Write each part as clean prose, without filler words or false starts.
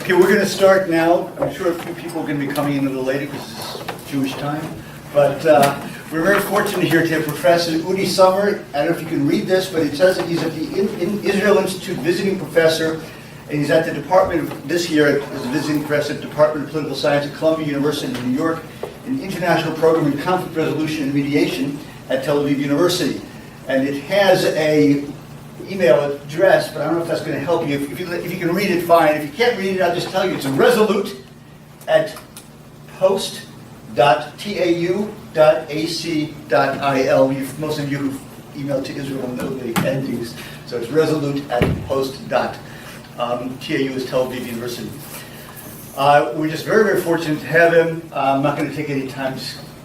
Okay, we're going to start now. I'm sure a few people are going to be coming in a little later because it's Jewish time. But we're very fortunate here to have Professor Udi Sommer. I don't know if you can read this, but it says that he's at the Israel Institute visiting professor, and he's at the department of, this year as a visiting professor at the Department of Political Science at Columbia University in New York, in the International Program in Conflict Resolution and Mediation at Tel Aviv University. And it has a email address, but I don't know if that's going to help you. If you can read it, fine. If you can't read it, I'll just tell you. It's resolute at post.tau.ac.il. Most of you who've emailed to Israel know the endings. So it's resolute at post.tau is Tel Aviv University. We're just very, very fortunate to have him. I'm not going to take any time to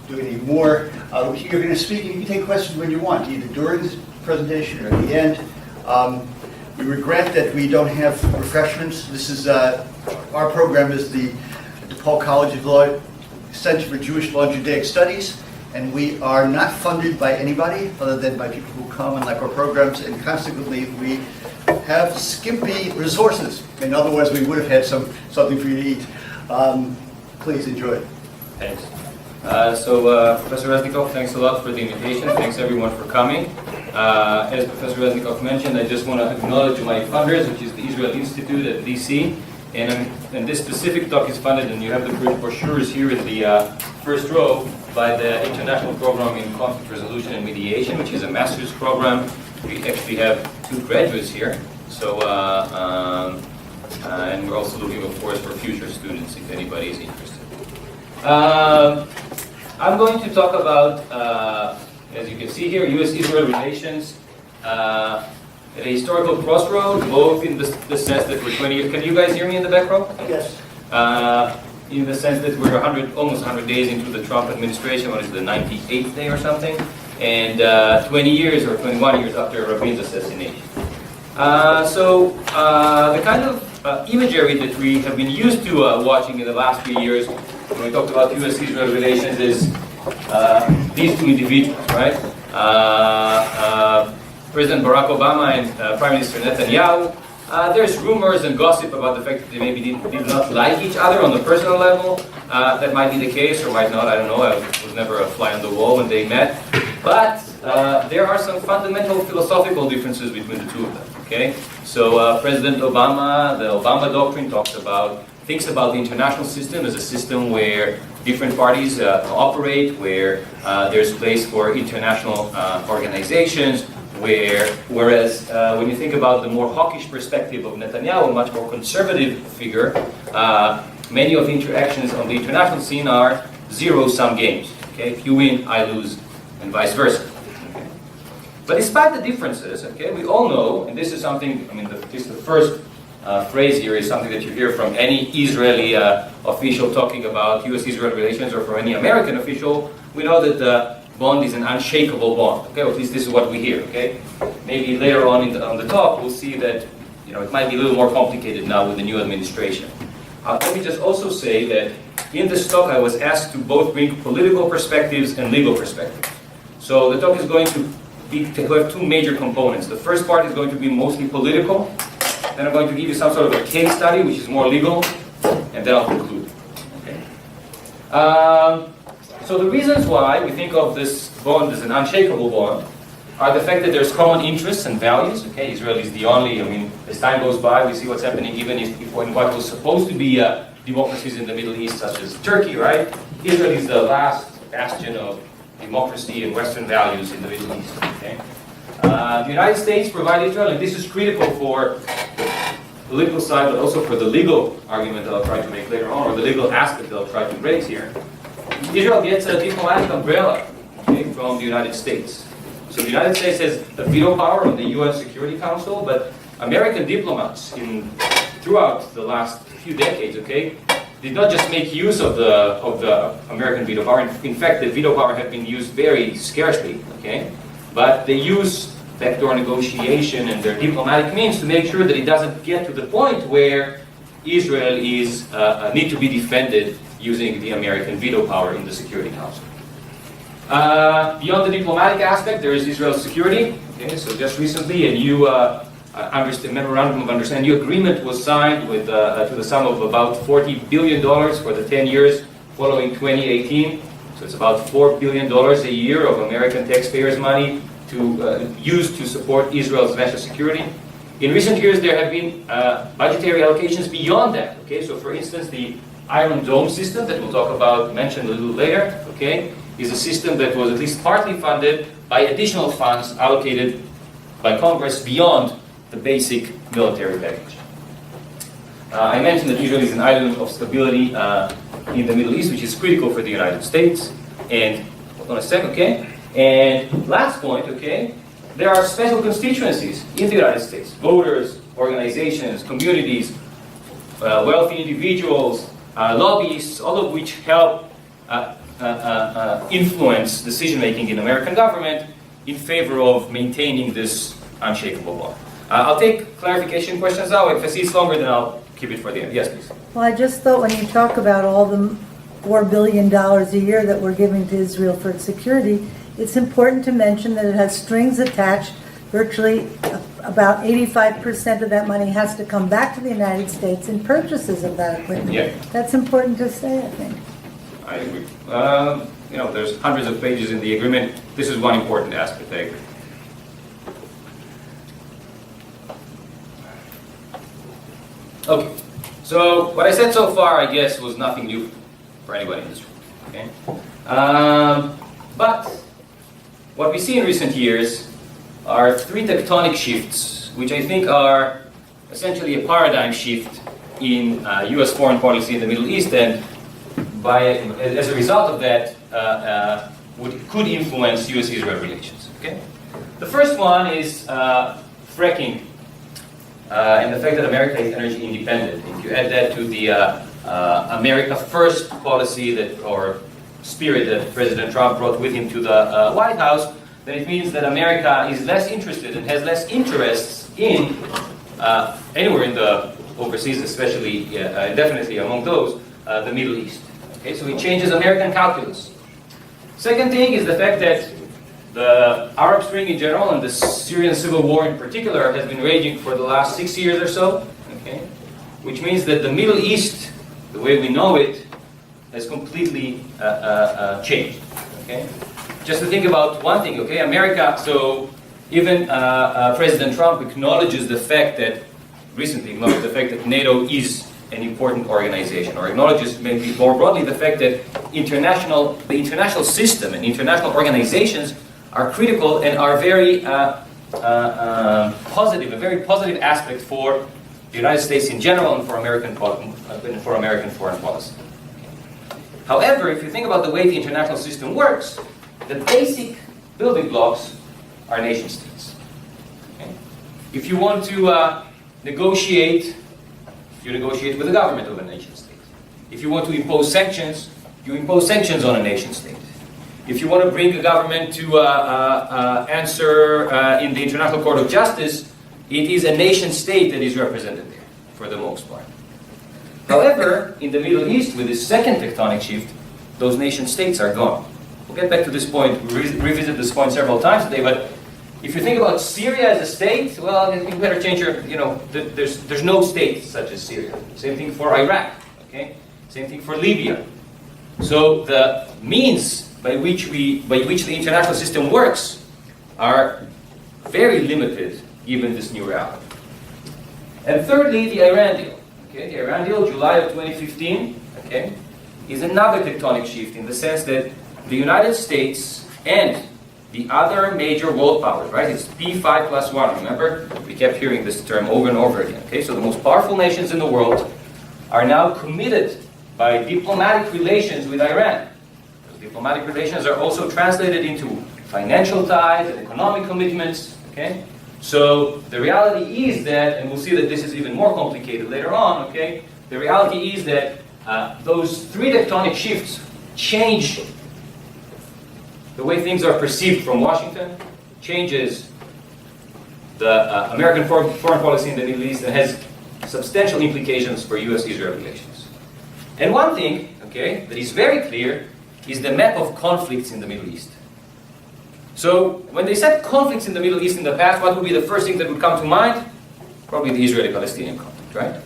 do any more. You're going to speak, and you can take questions when you want, either during this presentation or at the end. We regret that we don't have refreshments. This is our program is the DePaul College of Law Center for Jewish Law and Judaic Studies, and we are not funded by anybody other than by people who come and like our programs, and consequently we have skimpy resources, and otherwise we would have had something for you to eat. Please enjoy. Thanks. Professor Reznikov, thanks a lot for the invitation. Thanks everyone for coming. As Professor Reznikov mentioned, I just want to acknowledge my funders, which is the Israel Institute at DC. And this specific talk is funded, and you have the brochures here in the first row, by the International Program in Conflict Resolution and Mediation, which is a master's program. We actually have 2 graduates here. So, and we're also looking, of course, for future students if anybody is interested. I'm going to talk about, as you can see here, U.S.-Israel relations at a historical crossroad, both in the sense that we're 20 years. Can you guys hear me in the back row? Yes. In the sense that we're almost 100 days into the Trump administration, what is it, the 98th day or something, and 20 years or 21 years after Rabin's assassination. The kind of imagery that we have been used to watching in the last few years when we talked about U.S.-Israel relations is these 2 individuals, right? President Barack Obama and Prime Minister Netanyahu. There's rumors and gossip about the fact that they maybe did not like each other on the personal level. That might be the case or might not, I don't know. I was never a fly on the wall when they met. But there are some fundamental philosophical differences between the 2 of them, okay? So President Obama, the Obama doctrine thinks about the international system as a system where different parties operate, where there's place for international organizations, whereas when you think about the more hawkish perspective of Netanyahu, a much more conservative figure, many of the interactions on the international scene are zero-sum games. Okay? If you win, I lose, and vice versa. Okay? But despite the differences, okay, we all know, and this is something, this is the first phrase here is something that you hear from any Israeli official talking about U.S.-Israel relations, or from any American official. We know that the bond is an unshakable bond. Okay, or at least this is what we hear. Okay, maybe later on on the talk we'll see that it might be a little more complicated now with the new administration. Let me just also say that in this talk I was asked to both bring political perspectives and legal perspectives. So the talk is going to have 2 major components. The first part is going to be mostly political. Then I'm going to give you some sort of a case study, which is more legal, and then I'll conclude. Okay. So the reasons why we think of this bond as an unshakable bond are the fact that there's common interests and values. Okay, Israel is the only, as time goes by, we see what's happening even in what was supposed to be democracies in the Middle East, such as Turkey, right? Israel is the last bastion of democracy and Western values in the Middle East. Okay. The United States provide Israel, and this is critical for the political side, but also for the legal argument that I'll try to make later on, or the legal aspect that I'll try to raise here. Israel gets a diplomatic umbrella, okay, from the United States. So the United States has the veto power on the UN Security Council, but American diplomats throughout the last few decades, okay, did not just make use of the American veto power. In fact, the veto power had been used very scarcely, okay, but they use backdoor negotiation and their diplomatic means to make sure that it doesn't get to the point where Israel is need to be defended using the American veto power in the Security Council. Beyond the diplomatic aspect, there is Israel's security. Okay, so just recently, a new memorandum of understanding, new agreement was signed with to the sum of about $40 billion for the 10 years following 2018. So it's about $4 billion a year of American taxpayers' money to use to support Israel's national security. In recent years, there have been budgetary allocations beyond that. Okay, so for instance, the Iron Dome system that we'll talk about, mentioned a little later, okay, is a system that was at least partly funded by additional funds allocated by Congress beyond the basic military package. I mentioned that Israel is an island of stability in the Middle East, which is critical for the United States. And hold on a sec, okay? And last point, okay? There are special constituencies in the United States: voters, organizations, communities, wealthy individuals, lobbyists, all of which help influence decision-making in American government in favor of maintaining this unshakable law. I'll take clarification questions now. If I see it's longer, then I'll keep it for the end. Yes, please. Well, I just thought when you talk about all the $4 billion a year that we're giving to Israel for its security, it's important to mention that it has strings attached. Virtually about 85% of that money has to come back to the United States in purchases of that equipment. Yeah. That's important to say, I think. I agree. There's hundreds of pages in the agreement. This is one important aspect, I agree. Okay, so what I said so far, I guess, was nothing new for anybody in this room. Okay, but what we see in recent years are three tectonic shifts, which I think are essentially a paradigm shift in U.S. foreign policy in the Middle East, and as a result of that, could influence U.S.-Israel relations. Okay, the first one is fracking. And the fact that America is energy independent. If you add that to the America First policy or spirit that President Trump brought with him to the White House, then it means that America is less interested and has less interests in anywhere in the overseas, especially definitely among those, the Middle East. Okay, so it changes American calculus. Second thing is the fact that the Arab Spring in general and the Syrian civil war in particular has been raging for the last 6 years or so, okay? Which means that the Middle East, the way we know it, has completely changed. Okay? Just to think about one thing, okay? America, so even President Trump acknowledges the fact that, recently acknowledged the fact that NATO is an important organization, or acknowledges maybe more broadly the fact that the international system and international organizations are critical and are very positive, a very positive aspect for the United States in general and for American foreign policy. However, if you think about the way the international system works, the basic building blocks are nation states. Okay? If you want to negotiate, you negotiate with the government of a nation state. If you want to impose sanctions, you impose sanctions on a nation state. If you want to bring a government to answer in the International Court of Justice, it is a nation state that is represented there, for the most part. However, in the Middle East, with this second tectonic shift, those nation states are gone. We'll get back to this point, revisit this point several times today, but if you think about Syria as a state, well, you better change your, there's no state such as Syria. Same thing for Iraq, okay? Same thing for Libya. So the means by which the international system works are very limited given this new reality. And thirdly, the Iran deal. Okay, the Iran deal, July of 2015, okay, is another tectonic shift in the sense that the United States and the other major world powers, right? It's P5+1, remember? We kept hearing this term over and over again. Okay, so the most powerful nations in the world are now committed by diplomatic relations with Iran. Diplomatic relations are also translated into financial ties and economic commitments, okay? So the reality is that, and we'll see that this is even more complicated later on, okay? The reality is that those three tectonic shifts change the way things are perceived from Washington, changes the American foreign policy in the Middle East, and has substantial implications for U.S.-Israel relations. And one thing, okay, that is very clear is the map of conflicts in the Middle East. So when they said conflicts in the Middle East in the past, what would be the first thing that would come to mind? Probably the Israeli-Palestinian conflict, right?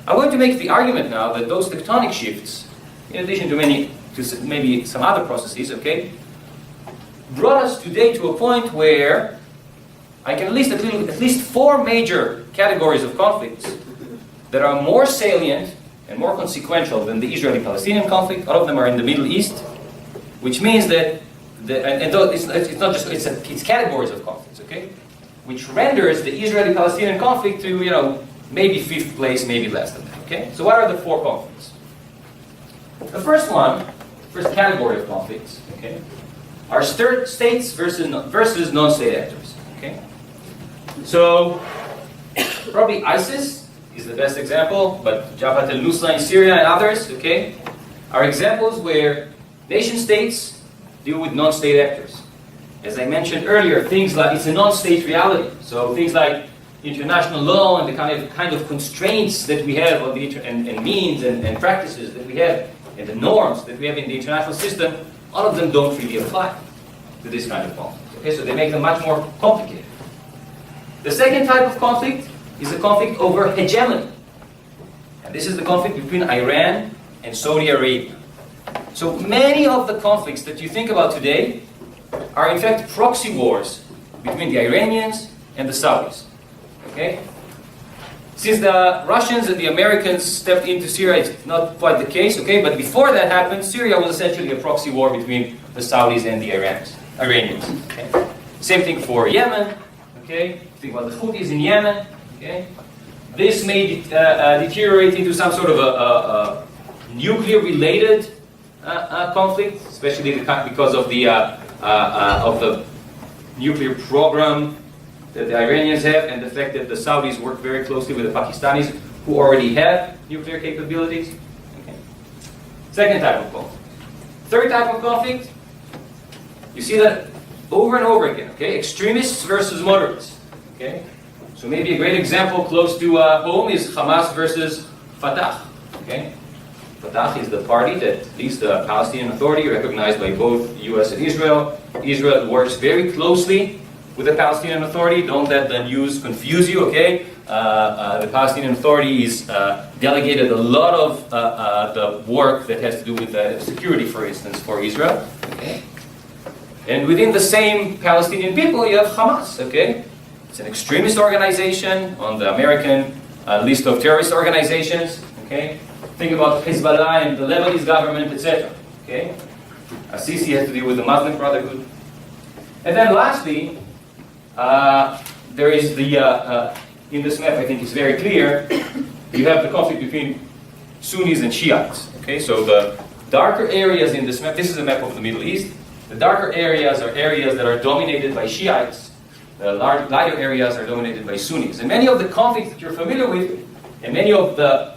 I'm going to make the argument now that those tectonic shifts, in addition to maybe some other processes, okay, brought us today to a point where I can list at least 4 major categories of conflicts that are more salient and more consequential than the Israeli-Palestinian conflict. All of them are in the Middle East, which means that it's not just it's categories of conflicts, okay, which renders the Israeli-Palestinian conflict to maybe 5th place, maybe less than that. Okay, so what are the 4 conflicts? The first category of conflicts, okay, are states versus non-state actors. Okay, so probably ISIS is the best example, but Jabhat al-Nusra in Syria and others, okay, are examples where nation states deal with non-state actors. As I mentioned earlier, things like it's a non-state reality. So things like international law and the kind of constraints that we have on the and means and practices that we have and the norms that we have in the international system, all of them don't really apply to this kind of conflict. Okay, so they make them much more complicated. The second type of conflict is a conflict over hegemony. And this is the conflict between Iran and Saudi Arabia. So many of the conflicts that you think about today are in fact proxy wars between the Iranians and the Saudis. Okay? Since the Russians and the Americans stepped into Syria, it's not quite the case, okay? But before that happened, Syria was essentially a proxy war between the Saudis and the Iranians. Okay? Same thing for Yemen, okay? Think about the Houthis in Yemen, okay? This may deteriorate into some sort of a nuclear-related conflict, especially because of the nuclear program that the Iranians have and the fact that the Saudis work very closely with the Pakistanis who already have nuclear capabilities. Okay. Second type of conflict. Third type of conflict, you see that over and over again, okay? Extremists versus moderates, okay? So maybe a great example close to home is Hamas versus Fatah, okay? Fatah is the party that leads the Palestinian Authority, recognized by both US and Israel. Israel works very closely with the Palestinian Authority. Don't let the news confuse you, okay? The Palestinian Authority is delegated a lot of the work that has to do with security, for instance, for Israel, okay? And within the same Palestinian people, you have Hamas, okay? It's an extremist organization on the American list of terrorist organizations, okay? Think about Hezbollah and the Lebanese government, etc. Okay? Sisi has to deal with the Muslim Brotherhood. And then lastly, there is the, in this map I think it's very clear, you have the conflict between Sunnis and Shiites. Okay? So the darker areas in this map, this is a map of the Middle East, the darker areas are areas that are dominated by Shiites, the lighter areas are dominated by Sunnis. And many of the conflicts that you're familiar with, and many of the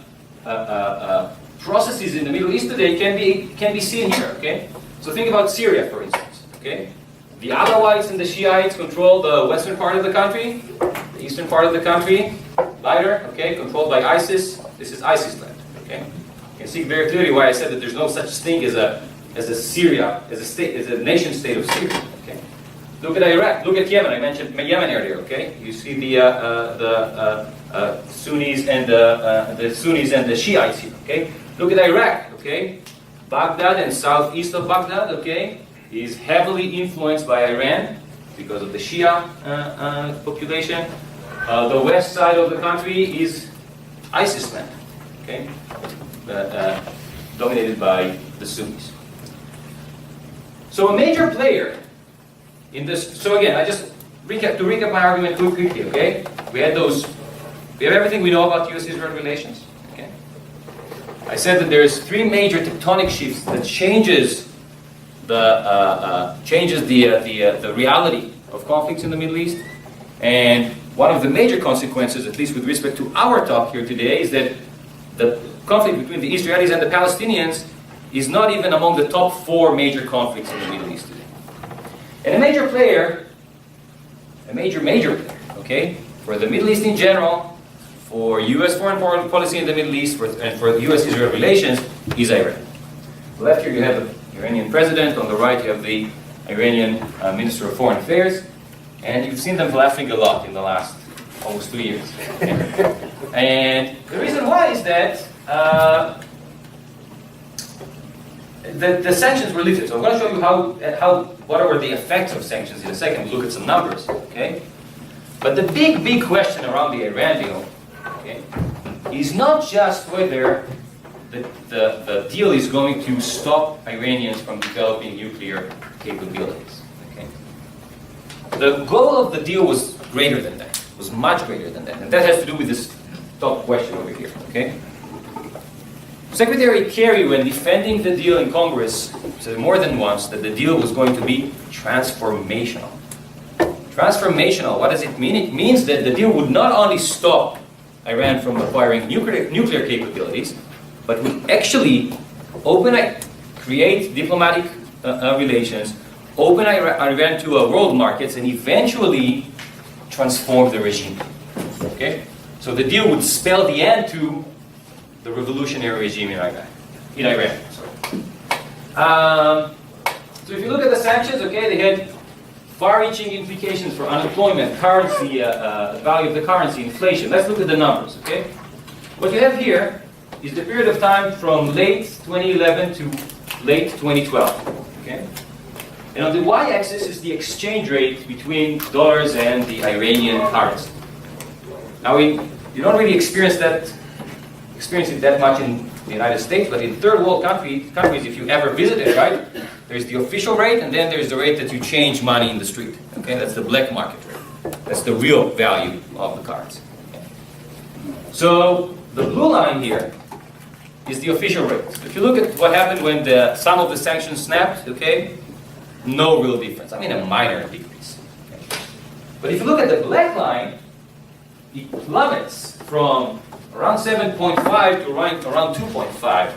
processes in the Middle East today can be seen here. Okay, so think about Syria, for instance. Okay, the Alawites and the Shiites control the western part of the country, the eastern part of the country, lighter. Okay, controlled by ISIS. This is ISIS land. Okay, you can see very clearly why I said that there's no such thing as a Syria, as a state, as a nation state of Syria. Okay, look at Iraq. Look at Yemen. I mentioned Yemen earlier. Okay, you see the Sunnis and the Shiites here, okay? Look at Iraq, okay? Baghdad and southeast of Baghdad, okay, is heavily influenced by Iran because of the Shia population. The west side of the country is ISIS land, okay? Dominated by the Sunnis. So a major player in this, so again, to recap my argument quickly, okay? We have everything we know about U.S.-Israel relations. Okay? I said that there's 3 major tectonic shifts that changes the reality of conflicts in the Middle East. And one of the major consequences, at least with respect to our talk here today, is that the conflict between the Israelis and the Palestinians is not even among the top 4 major conflicts in the Middle East today. And a major player, okay, for the Middle East in general, for U.S. foreign policy in the Middle East, and for U.S.-Israel relations, is Iran. On the left here you have the Iranian president, on the right you have the Iranian Minister of Foreign Affairs, and you've seen them laughing a lot in the last almost 2 years. And the reason why is that the sanctions were lifted. So I'm going to show you what were the effects of sanctions in a second. We'll look at some numbers, okay? But the big question around the Iran deal, okay, is not just whether the deal is going to stop Iranians from developing nuclear capabilities, okay? The goal of the deal was greater than that, was much greater than that. And that has to do with this top question over here, okay? Secretary Kerry, when defending the deal in Congress, said more than once that the deal was going to be transformational. Transformational, what does it mean? It means that the deal would not only stop Iran from acquiring nuclear capabilities, but would actually create diplomatic relations, open Iran to world markets, and eventually transform the regime. Okay? So the deal would spell the end to the revolutionary regime in Iran. So if you look at the sanctions, okay, they had far-reaching implications for unemployment, currency, value of the currency, inflation. Let's look at the numbers, okay? What you have here is the period of time from late 2011 to late 2012, okay? And on the y-axis is the exchange rate between dollars and the Iranian currency. Now, you don't really experience it that much in the United States, but in third world countries, if you ever visit it, right, there's the official rate, and then there's the rate that you change money in the street. Okay, that's the black market rate. That's the real value of the currency. Okay. So the blue line here is the official rate. If you look at what happened when some of the sanctions snapped, okay, no real difference. I mean, a minor decrease. Okay. But if you look at the black line, it plummets from around 7.5 to around 2.5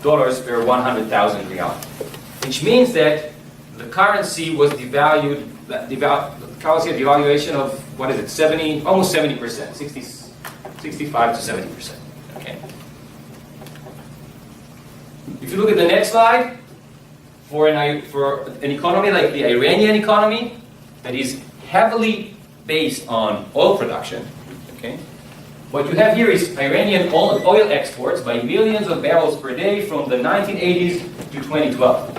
dollars per 100,000 riyal, which means that the currency was devalued. The currency had devaluation of almost 70%, 65 to 70%. Okay. If you look at the next slide, for an economy like the Iranian economy, that is heavily based on oil production, okay. What you have here is Iranian oil exports by millions of barrels per day from the 1980s to 2012.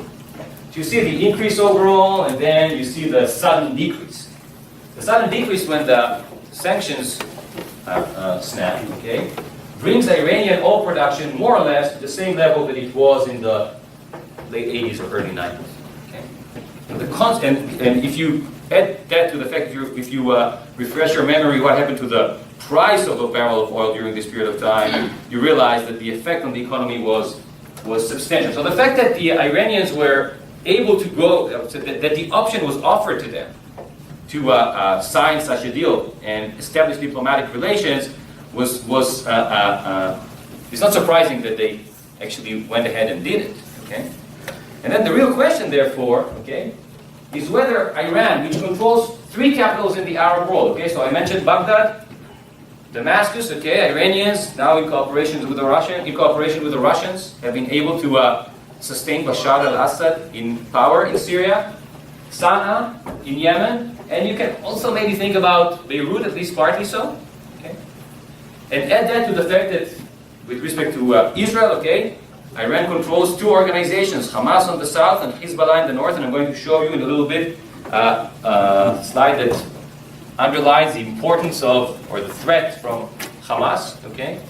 So you see the increase overall, and then you see the sudden decrease. The sudden decrease when the sanctions snap, okay, brings Iranian oil production more or less to the same level that it was in the late 80s or early 90s. Okay? And if you add that to the fact, if you refresh your memory what happened to the price of a barrel of oil during this period of time, you realize that the effect on the economy was substantial. So the fact that the Iranians were able to go, that the option was offered to them to sign such a deal and establish diplomatic relations it's not surprising that they actually went ahead and did it. Okay? And then the real question, therefore, okay, is whether Iran, which controls 3 capitals in the Arab world, okay, so I mentioned Baghdad, Damascus, okay, Iranians, now in cooperation with the Russians, have been able to sustain Bashar al-Assad in power in Syria, Sana'a in Yemen, and you can also maybe think about Beirut, at least partly so, okay? And add that to the fact that, with respect to Israel, okay, Iran controls 2 organizations, Hamas on the south and Hezbollah in the north, and I'm going to show you in a little bit a slide that underlines the importance of, or the threat from Hamas, okay?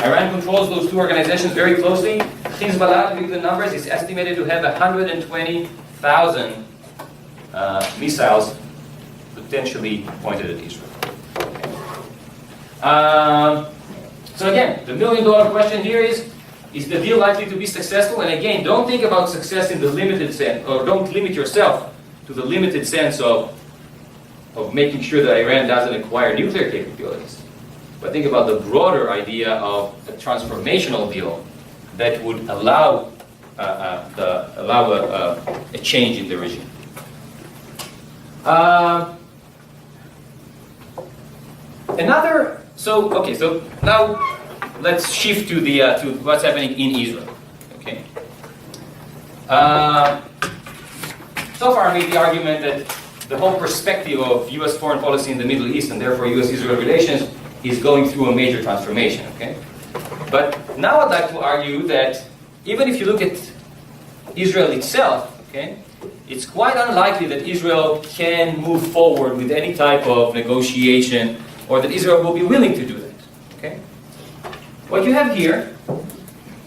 Iran controls those 2 organizations very closely. Hezbollah, with the numbers, is estimated to have 120,000 missiles potentially pointed at Israel. Okay. So again, the million-dollar question here is the deal likely to be successful? And again, don't think about success in the limited sense, or don't limit yourself to the limited sense of making sure that Iran doesn't acquire nuclear capabilities. But think about the broader idea of a transformational deal that would allow a change in the regime. So now let's shift to what's happening in Israel. Okay. So far, I made the argument that the whole perspective of U.S. foreign policy in the Middle East and therefore U.S.-Israel relations is going through a major transformation. Okay? But now I'd like to argue that even if you look at Israel itself, okay, it's quite unlikely that Israel can move forward with any type of negotiation or that Israel will be willing to do that. Okay? What you have here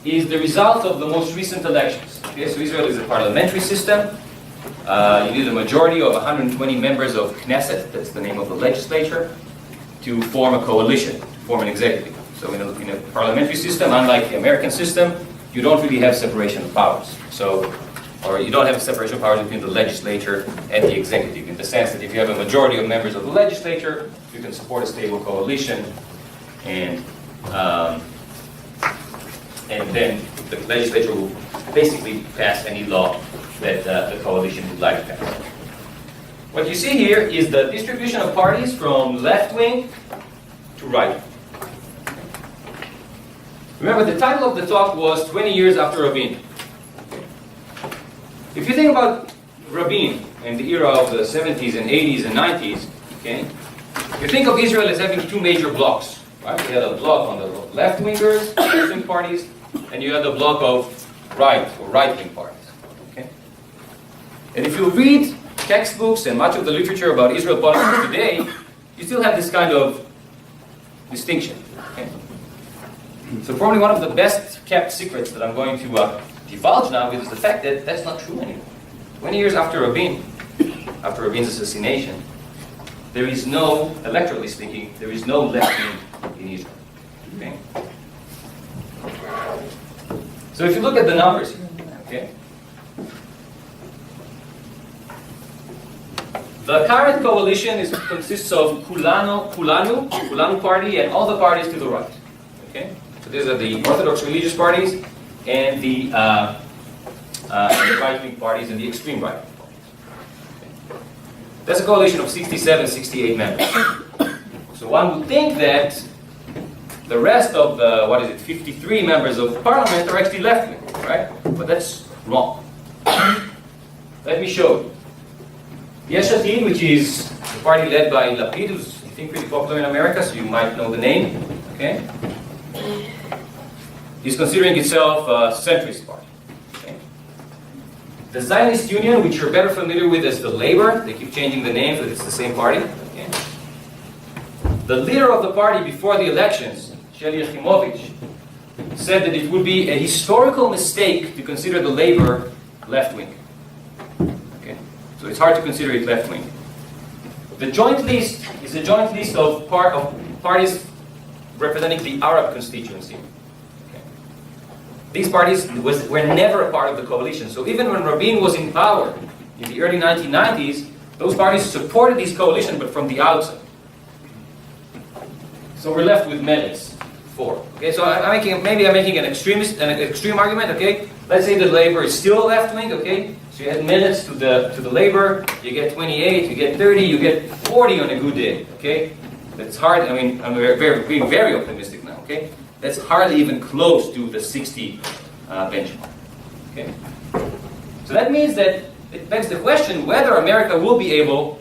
is the result of the most recent elections. Okay, so Israel is a parliamentary system. You need a majority of 120 members of Knesset, that's the name of the legislature, to form a coalition, to form an executive. So in a parliamentary system, unlike the American system, you don't really have separation of powers. Or you don't have a separation of powers between the legislature and the executive, in the sense that if you have a majority of members of the legislature, you can support a stable coalition, and then the legislature will basically pass any law that the coalition would like to pass. What you see here is the distribution of parties from left wing to right. Remember, the title of the talk was 20 years after Rabin. If you think about Rabin and the era of the 70s and 80s and 90s, okay, you think of Israel as having two major blocks. Right? You had a block on the left-wingers, left-wing parties, and you had a block of right or right-wing parties. Okay? And if you read textbooks and much of the literature about Israel politics today, you still have this kind of distinction. Okay? So probably one of the best kept secrets that I'm going to divulge now is the fact that that's not true anymore. 20 years after Rabin's assassination, there is no, electorally speaking, there is no left wing in Israel. Okay? So if you look at the numbers here, okay? The current coalition consists of Kulanu party, and all the parties to the right. Okay? So these are the Orthodox religious parties and the right-wing parties and the extreme right-wing parties. Okay? That's a coalition of 67, 68 members. So one would think that the rest of the, 53 members of parliament are actually left-wing, right? But that's wrong. Let me show you. Yesh Atid, which is the party led by Lapid, who's I think pretty popular in America, so you might know the name, okay? Is considering itself a centrist party. Okay? The Zionist Union, which you're better familiar with as the Labor, they keep changing the name, but it's the same party. Okay? The leader of the party before the elections, Sheli Yachimovich, said that it would be a historical mistake to consider the Labor left-wing. Okay? So it's hard to consider it left-wing. The joint list is a joint list of parties representing the Arab constituency. Okay? These parties were never a part of the coalition. So even when Rabin was in power in the early 1990s, those parties supported this coalition, but from the outside. So we're left with Meretz, 4. Okay, so maybe I'm making an extreme argument. Okay, let's say the Labor is still left-wing. Okay, so you add Meretz to the Labor, you get 28, you get 30, you get 40 on a good day. Okay, that's hard. I mean, I'm being very optimistic now. Okay, that's hardly even close to the 60 benchmark. Okay, so that means that it begs the question whether America will be able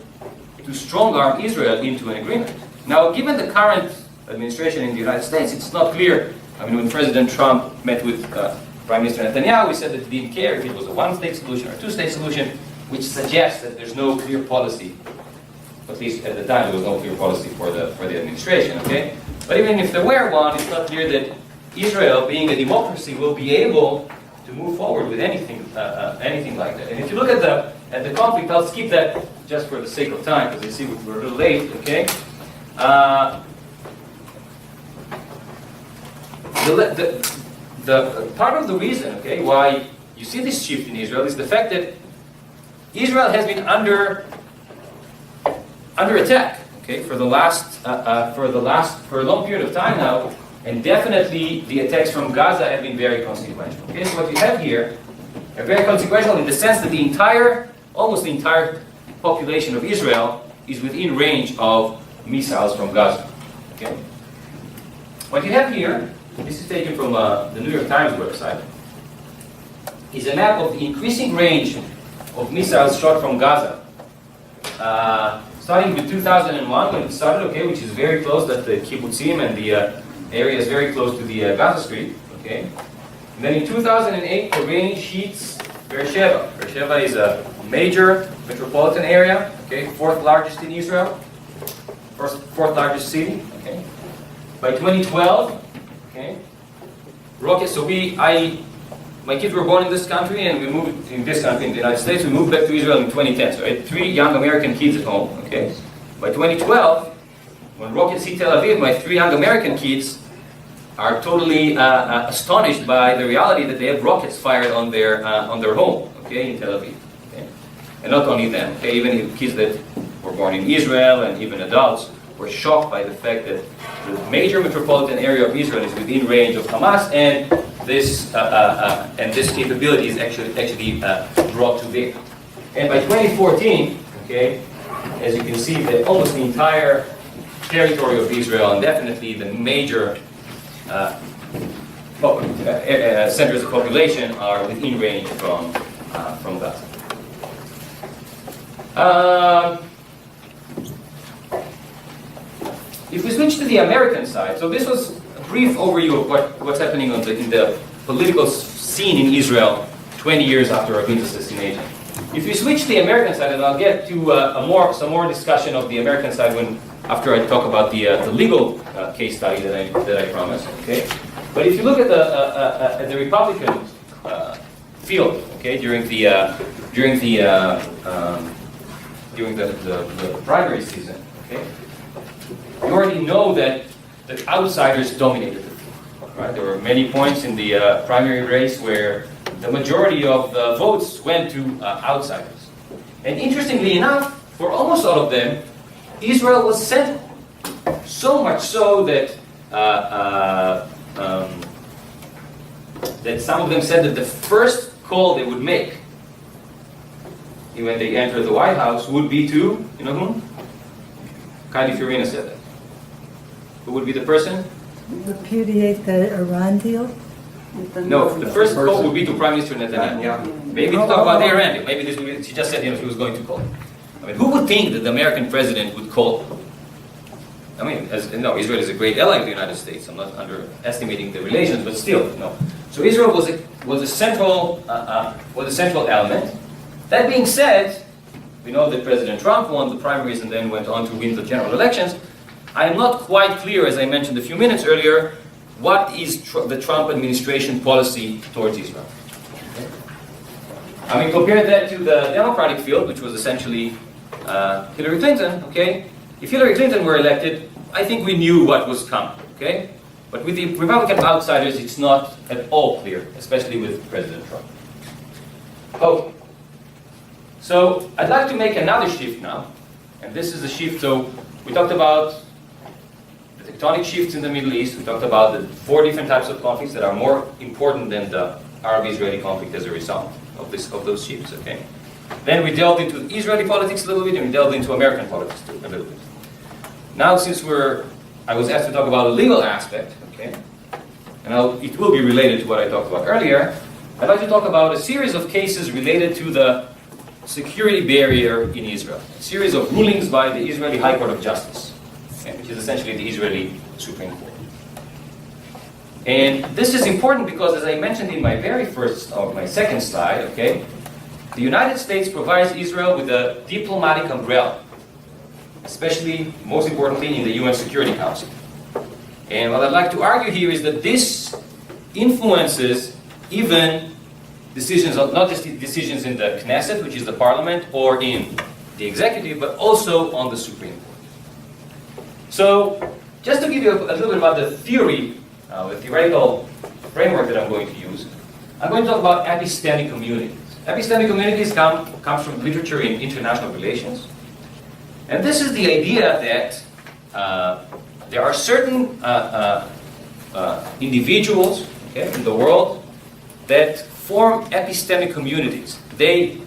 to strong-arm Israel into an agreement. Now, given the current administration in the United States, it's not clear. I mean, when President Trump met with Prime Minister Netanyahu, he said that he didn't care if it was a one-state solution or a two-state solution, which suggests that there's no clear policy. At least at the time, there was no clear policy for the administration. Okay, but even if there were one, it's not clear that Israel, being a democracy, will be able to move forward with anything like that. And if you look at the conflict, I'll skip that just for the sake of time, because you see we're a little late. Okay. The part of the reason, okay, why you see this shift in Israel is the fact that Israel has been under attack, okay, for a long period of time now, and definitely the attacks from Gaza have been very consequential. Okay, so what you have here are very consequential in the sense that almost the entire population of Israel is within range of missiles from Gaza. Okay, what you have here, this is taken from the New York Times website, is a map of the increasing range of missiles shot from Gaza starting with 2001 when it started, okay, which is very close, that the kibbutzim and the area is very close to the Gaza Street, okay. And then in 2008, the rain sheets Beersheba. Beersheba is a major metropolitan area, okay, fourth largest in Israel, fourth largest city, okay. By 2012, okay, rockets. So my kids were born in this country, and we moved in this country, in the United States. We moved back to Israel in 2010. So I had 3 young American kids at home, okay. By 2012, when rockets hit Tel Aviv, my 3 young American kids are totally astonished by the reality that they have rockets fired on their home, okay, in Tel Aviv. Okay? And not only them, okay, even kids that were born in Israel and even adults were shocked by the fact that the major metropolitan area of Israel is within range of Hamas, and this capability is actually brought to bear. And by 2014, okay, as you can see, that almost the entire territory of Israel, and definitely the major centers of population, are within range from Gaza. If we switch to the American side, so this was a brief overview of what's happening in the political scene in Israel 20 years after Rabin's assassination. If we switch to the American side, and I'll get to some more discussion of the American side after I talk about the legal case study that I promised. Okay, but if you look at the Republican field, okay, during the primary season, okay, you already know that the outsiders dominated the field. Right, there were many points in the primary race where the majority of the votes went to outsiders, and interestingly enough, for almost all of them, Israel was central. So much so that that some of them said that the first call they would make when they entered the White House would be to, you know whom? Kylie Fiorina said that. Who would be the person? Repudiate the Iran deal? No, the first call would be to Prime Minister Netanyahu. Maybe to talk about Iran deal. Maybe she just said, she was going to call. I mean, who would think that the American president would call? I mean, Israel is a great ally of the United States. I'm not underestimating the relations, but still, no. So Israel was a central element. That being said, we know that President Trump won the primaries and then went on to win the general elections. I am not quite clear, as I mentioned a few minutes earlier, what is the Trump administration policy towards Israel. Okay? I mean, compare that to the Democratic field, which was essentially Hillary Clinton. Okay, if Hillary Clinton were elected, I think we knew what was coming. Okay, but with the Republican outsiders, it's not at all clear, especially with President Trump. Okay, so I'd like to make another shift now, and this is a shift. So we talked about the tectonic shifts in the Middle East. We talked about the 4 different types of conflicts that are more important than the Arab-Israeli conflict as a result of those shifts. Okay. Then we delved into Israeli politics a little bit, and we delved into American politics too, a little bit. Now, since I was asked to talk about the legal aspect, okay, and it will be related to what I talked about earlier, I'd like to talk about a series of cases related to the security barrier in Israel. A series of rulings by the Israeli High Court of Justice, okay, which is essentially the Israeli Supreme Court. And this is important because, as I mentioned in my my second slide, okay, the United States provides Israel with a diplomatic umbrella, especially, most importantly, in the UN Security Council. And what I'd like to argue here is that this influences even decisions, not just decisions in the Knesset, which is the parliament, or in the executive, but also on the Supreme Court. So, just to give you a little bit about the theoretical framework that I'm going to use, I'm going to talk about epistemic communities. Epistemic communities comes from literature in international relations. And this is the idea that there are certain individuals, okay, in the world that form epistemic communities. This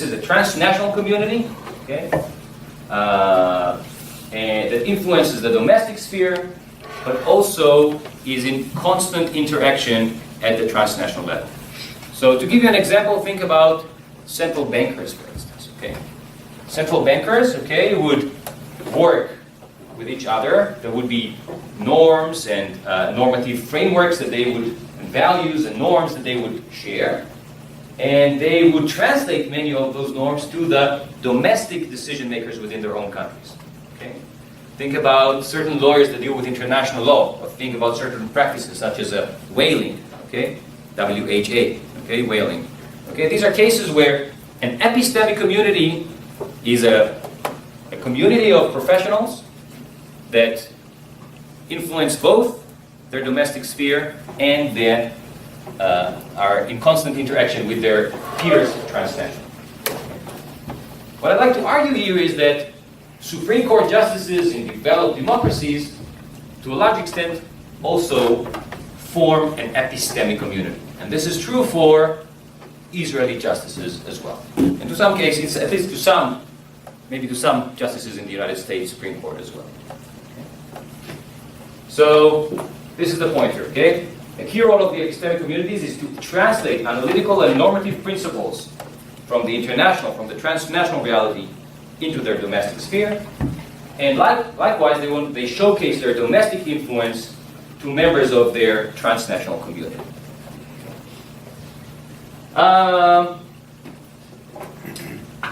is a transnational community, okay, and that influences the domestic sphere, but also is in constant interaction at the transnational level. So to give you an example, think about central bankers, for instance. Okay. Central bankers, okay, would work with each other. There would be norms and normative frameworks that they would, and values and norms that they would share. And they would translate many of those norms to the domestic decision makers within their own countries. Okay? Think about certain lawyers that deal with international law, or think about certain practices such as whaling, okay? WHA, okay, whaling. Okay, these are cases where an epistemic community is a community of professionals that influence both their domestic sphere and then are in constant interaction with their peers transnationally. What I'd like to argue here is that Supreme Court justices in developed democracies, to a large extent, also form an epistemic community. And this is true for Israeli justices as well. And to some cases, at least to some, maybe to some justices in the United States Supreme Court as well. Okay. So, this is the point here, okay? A key role of the epistemic communities is to translate analytical and normative principles from the international, from the transnational reality into their domestic sphere. And likewise, they showcase their domestic influence to members of their transnational community.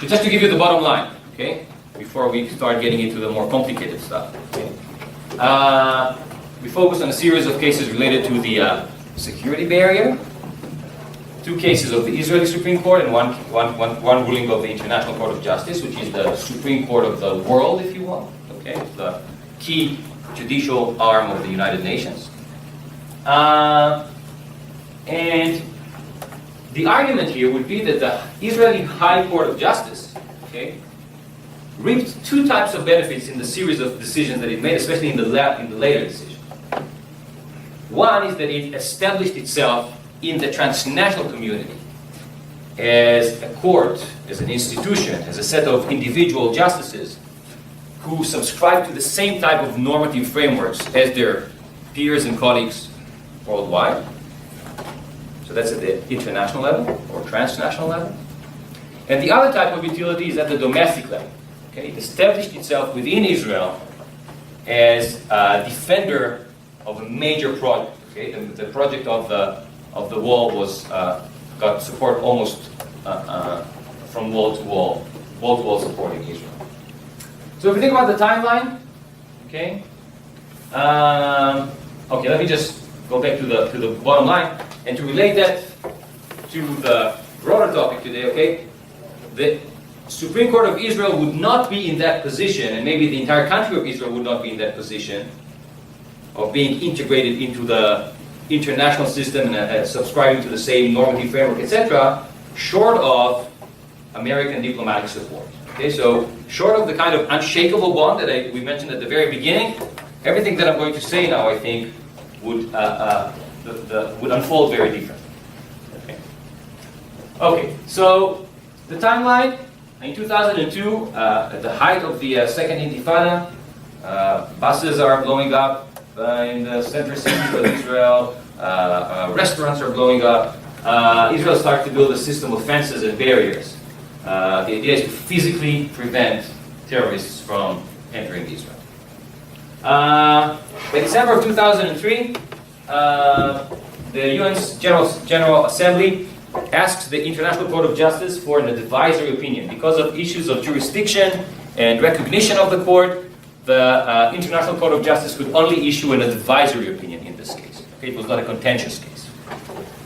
Just to give you the bottom line, okay, before we start getting into the more complicated stuff. Okay? We focus on a series of cases related to the security barrier, 2 cases of the Israeli Supreme Court, and one ruling of the International Court of Justice, which is the Supreme Court of the world, if you will, okay, the key judicial arm of the United Nations. And the argument here would be that the Israeli High Court of Justice, okay, reaped 2 types of benefits in the series of decisions that it made, especially in the later decisions. One is that it established itself in the transnational community as a court, as an institution, as a set of individual justices who subscribe to the same type of normative frameworks as their peers and colleagues worldwide. So that's at the international level or transnational level. And the other type of utility is at the domestic level. Okay? It established itself within Israel as a defender of a major project. Okay? The project of the wall was got support almost from wall to wall support in Israel. So if we think about the timeline, okay, let me just go back to the bottom line and to relate that to the broader topic today. Okay, the Supreme Court of Israel would not be in that position, and maybe the entire country of Israel would not be in that position of being integrated into the international system and subscribing to the same normative framework, etc., short of American diplomatic support. Okay, so short of the kind of unshakable bond that we mentioned at the very beginning, everything that I'm going to say now, I think, would unfold very differently. Okay, so the timeline in 2002, at the height of the Second Intifada, buses are blowing up in the center cities of Israel. Restaurants are blowing up. Israel starts to build a system of fences and barriers. The idea is to physically prevent terrorists from entering Israel. By December of 2003, the UN's General Assembly asks the International Court of Justice for an advisory opinion. Because of issues of jurisdiction and recognition of the court, the International Court of Justice could only issue an advisory opinion in this case. Okay, it was not a contentious case.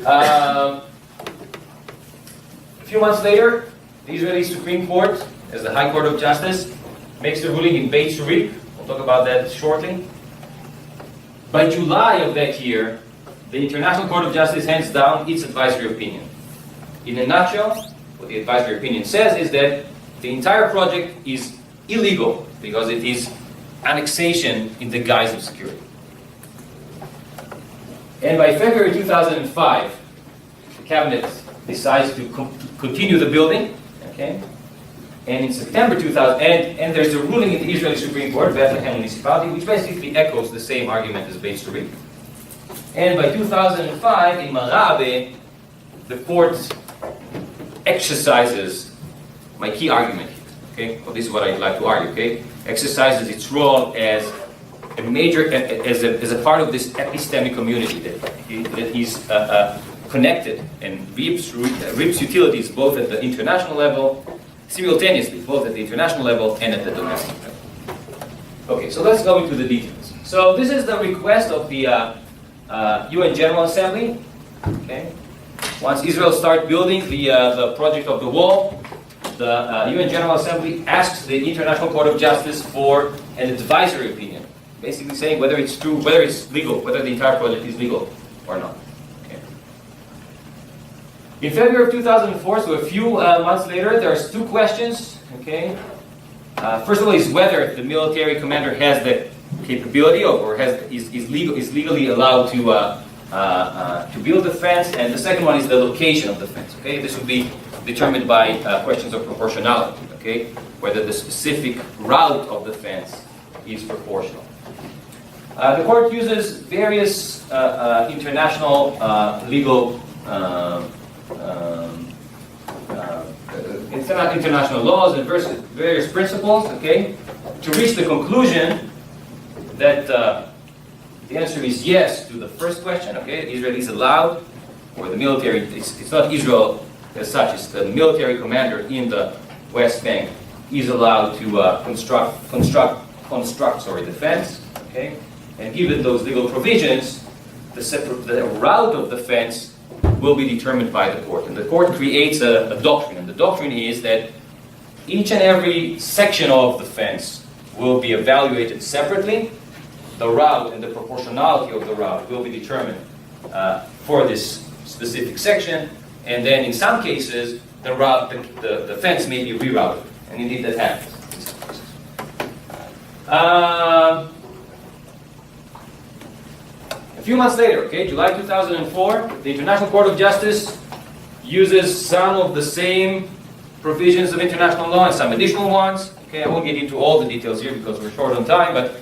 A few months later, the Israeli Supreme Court, as the High Court of Justice, makes the ruling in Beit Surik. We'll talk about that shortly. By July of that year, the International Court of Justice hands down its advisory opinion. In a nutshell, what the advisory opinion says is that the entire project is illegal because it is annexation in the guise of security. And by February 2005, the cabinet decides to continue the building. Okay? And in September 2000, and there's a ruling in the Israeli Supreme Court, Bethlehem Municipality, which basically echoes the same argument as Beit Surik. And by 2005, in Marabe, the court exercises my key argument here. Okay, well, this is what I'd like to argue. Okay, exercises its role as a major, as a part of this epistemic community that is connected and reaps utilities both at the international level, simultaneously, both at the international level and at the domestic level. Okay, so let's go into the details. So this is the request of the UN General Assembly. Okay, once Israel starts building the project of the wall, the UN General Assembly asks the International Court of Justice for an advisory opinion, basically saying whether it's true, whether it's legal, whether the entire project is legal or not. Okay. In February of 2004, so a few months later, there's two questions. Okay. First of all, is whether the military commander has the capability or is legally allowed to build the fence, and the second one is the location of the fence. Okay, this would be determined by questions of proportionality. Okay, whether the specific route of the fence is proportional. The court uses various international legal international laws and various principles, okay, to reach the conclusion that the answer is yes to the first question. Okay, Israel is allowed, or the military. It's not Israel as such. It's the military commander in the West Bank is allowed to construct the fence. Okay. And given those legal provisions, the route of the fence will be determined by the court. And the court creates a doctrine. And the doctrine is that each and every section of the fence will be evaluated separately. The route and the proportionality of the route will be determined for this specific section. And then in some cases, the fence may be rerouted. And indeed that happens in some cases. A few months later, okay, July 2004, the International Court of Justice uses some of the same provisions of international law and some additional ones. Okay, I won't get into all the details here because we're short on time, but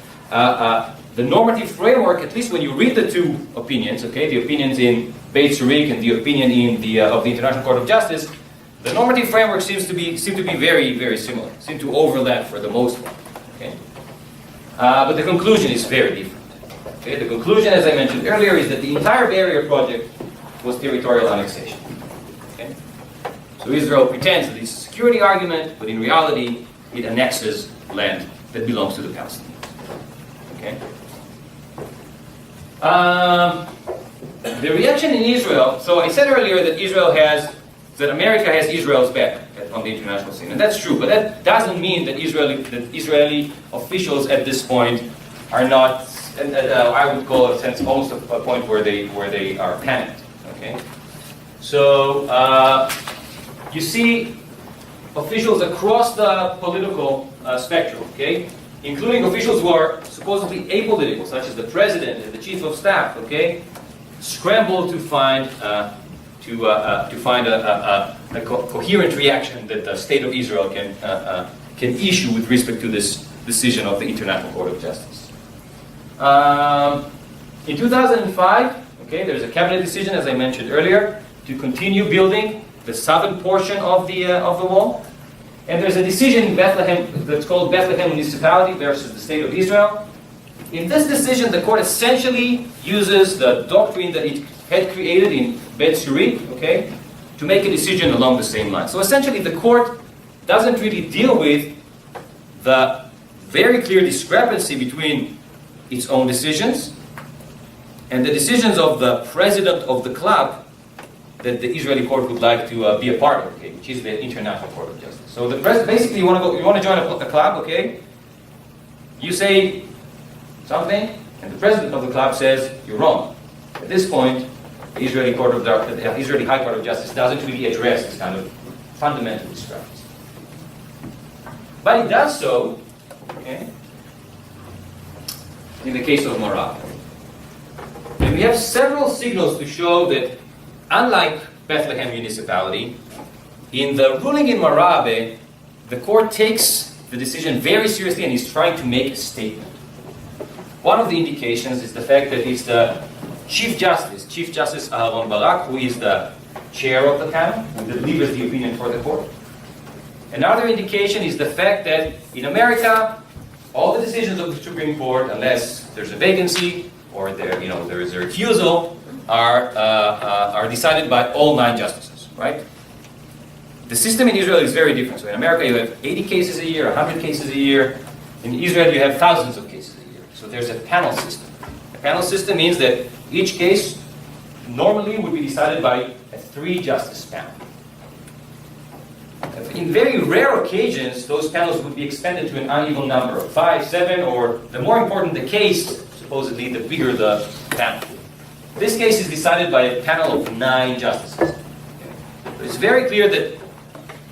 the normative framework, at least when you read the two opinions, okay, the opinions in Beit Surik and the opinion in of the International Court of Justice, the normative framework seem to be very, very similar, seem to overlap for the most part. Okay, but the conclusion is very different. Okay, the conclusion, as I mentioned earlier, is that the entire barrier project was territorial annexation. Okay? So Israel pretends that it's a security argument, but in reality, it annexes land that belongs to the Palestinians. Okay? The reaction in Israel, so I said earlier that America has Israel's back on the international scene, and that's true, but that doesn't mean that Israeli officials at this point are not, and I would call it, since almost a point where they are panicked. Okay, so you see officials across the political spectrum, okay, including officials who are supposedly apolitical, such as the president and the chief of staff, okay, scramble to find a coherent reaction that the state of Israel can issue with respect to this decision of the International Court of Justice. In 2005, okay, there's a cabinet decision, as I mentioned earlier, to continue building the southern portion of the wall, and there's a decision in Bethlehem that's called Bethlehem Municipality versus the State of Israel. In this decision, the court essentially uses the doctrine that it had created in Beit Surik, okay, to make a decision along the same line. So essentially, the court doesn't really deal with the very clear discrepancy between its own decisions and the decisions of the president of the club that the Israeli court would like to be a part of, okay, which is the International Court of Justice. So the basically, you want to join a club, okay? You say something, and the president of the club says you're wrong. At this point, the Israeli High Court of Justice doesn't really address this kind of fundamental discrepancy, but it does so, okay, in the case of Morocco. And we have several signals to show that, unlike Bethlehem Municipality, in the ruling in Marabe, the court takes the decision very seriously and is trying to make a statement. One of the indications is the fact that it's the Chief Justice Aharon Barak, who is the chair of the panel, who delivers the opinion for the court. Another indication is the fact that in America, all the decisions of the Supreme Court, unless there's a vacancy or there is a recusal, are decided by all 9 justices, right? The system in Israel is very different. So in America, you have 80 cases a year, 100 cases a year. In Israel, you have thousands of cases a year. So there's a panel system. A panel system means that each case normally would be decided by a 3-justice panel. In very rare occasions, those panels would be expanded to an uneven number of 5, 7, or the more important the case, supposedly, the bigger the panel. This case is decided by a panel of 9 justices. It's very clear that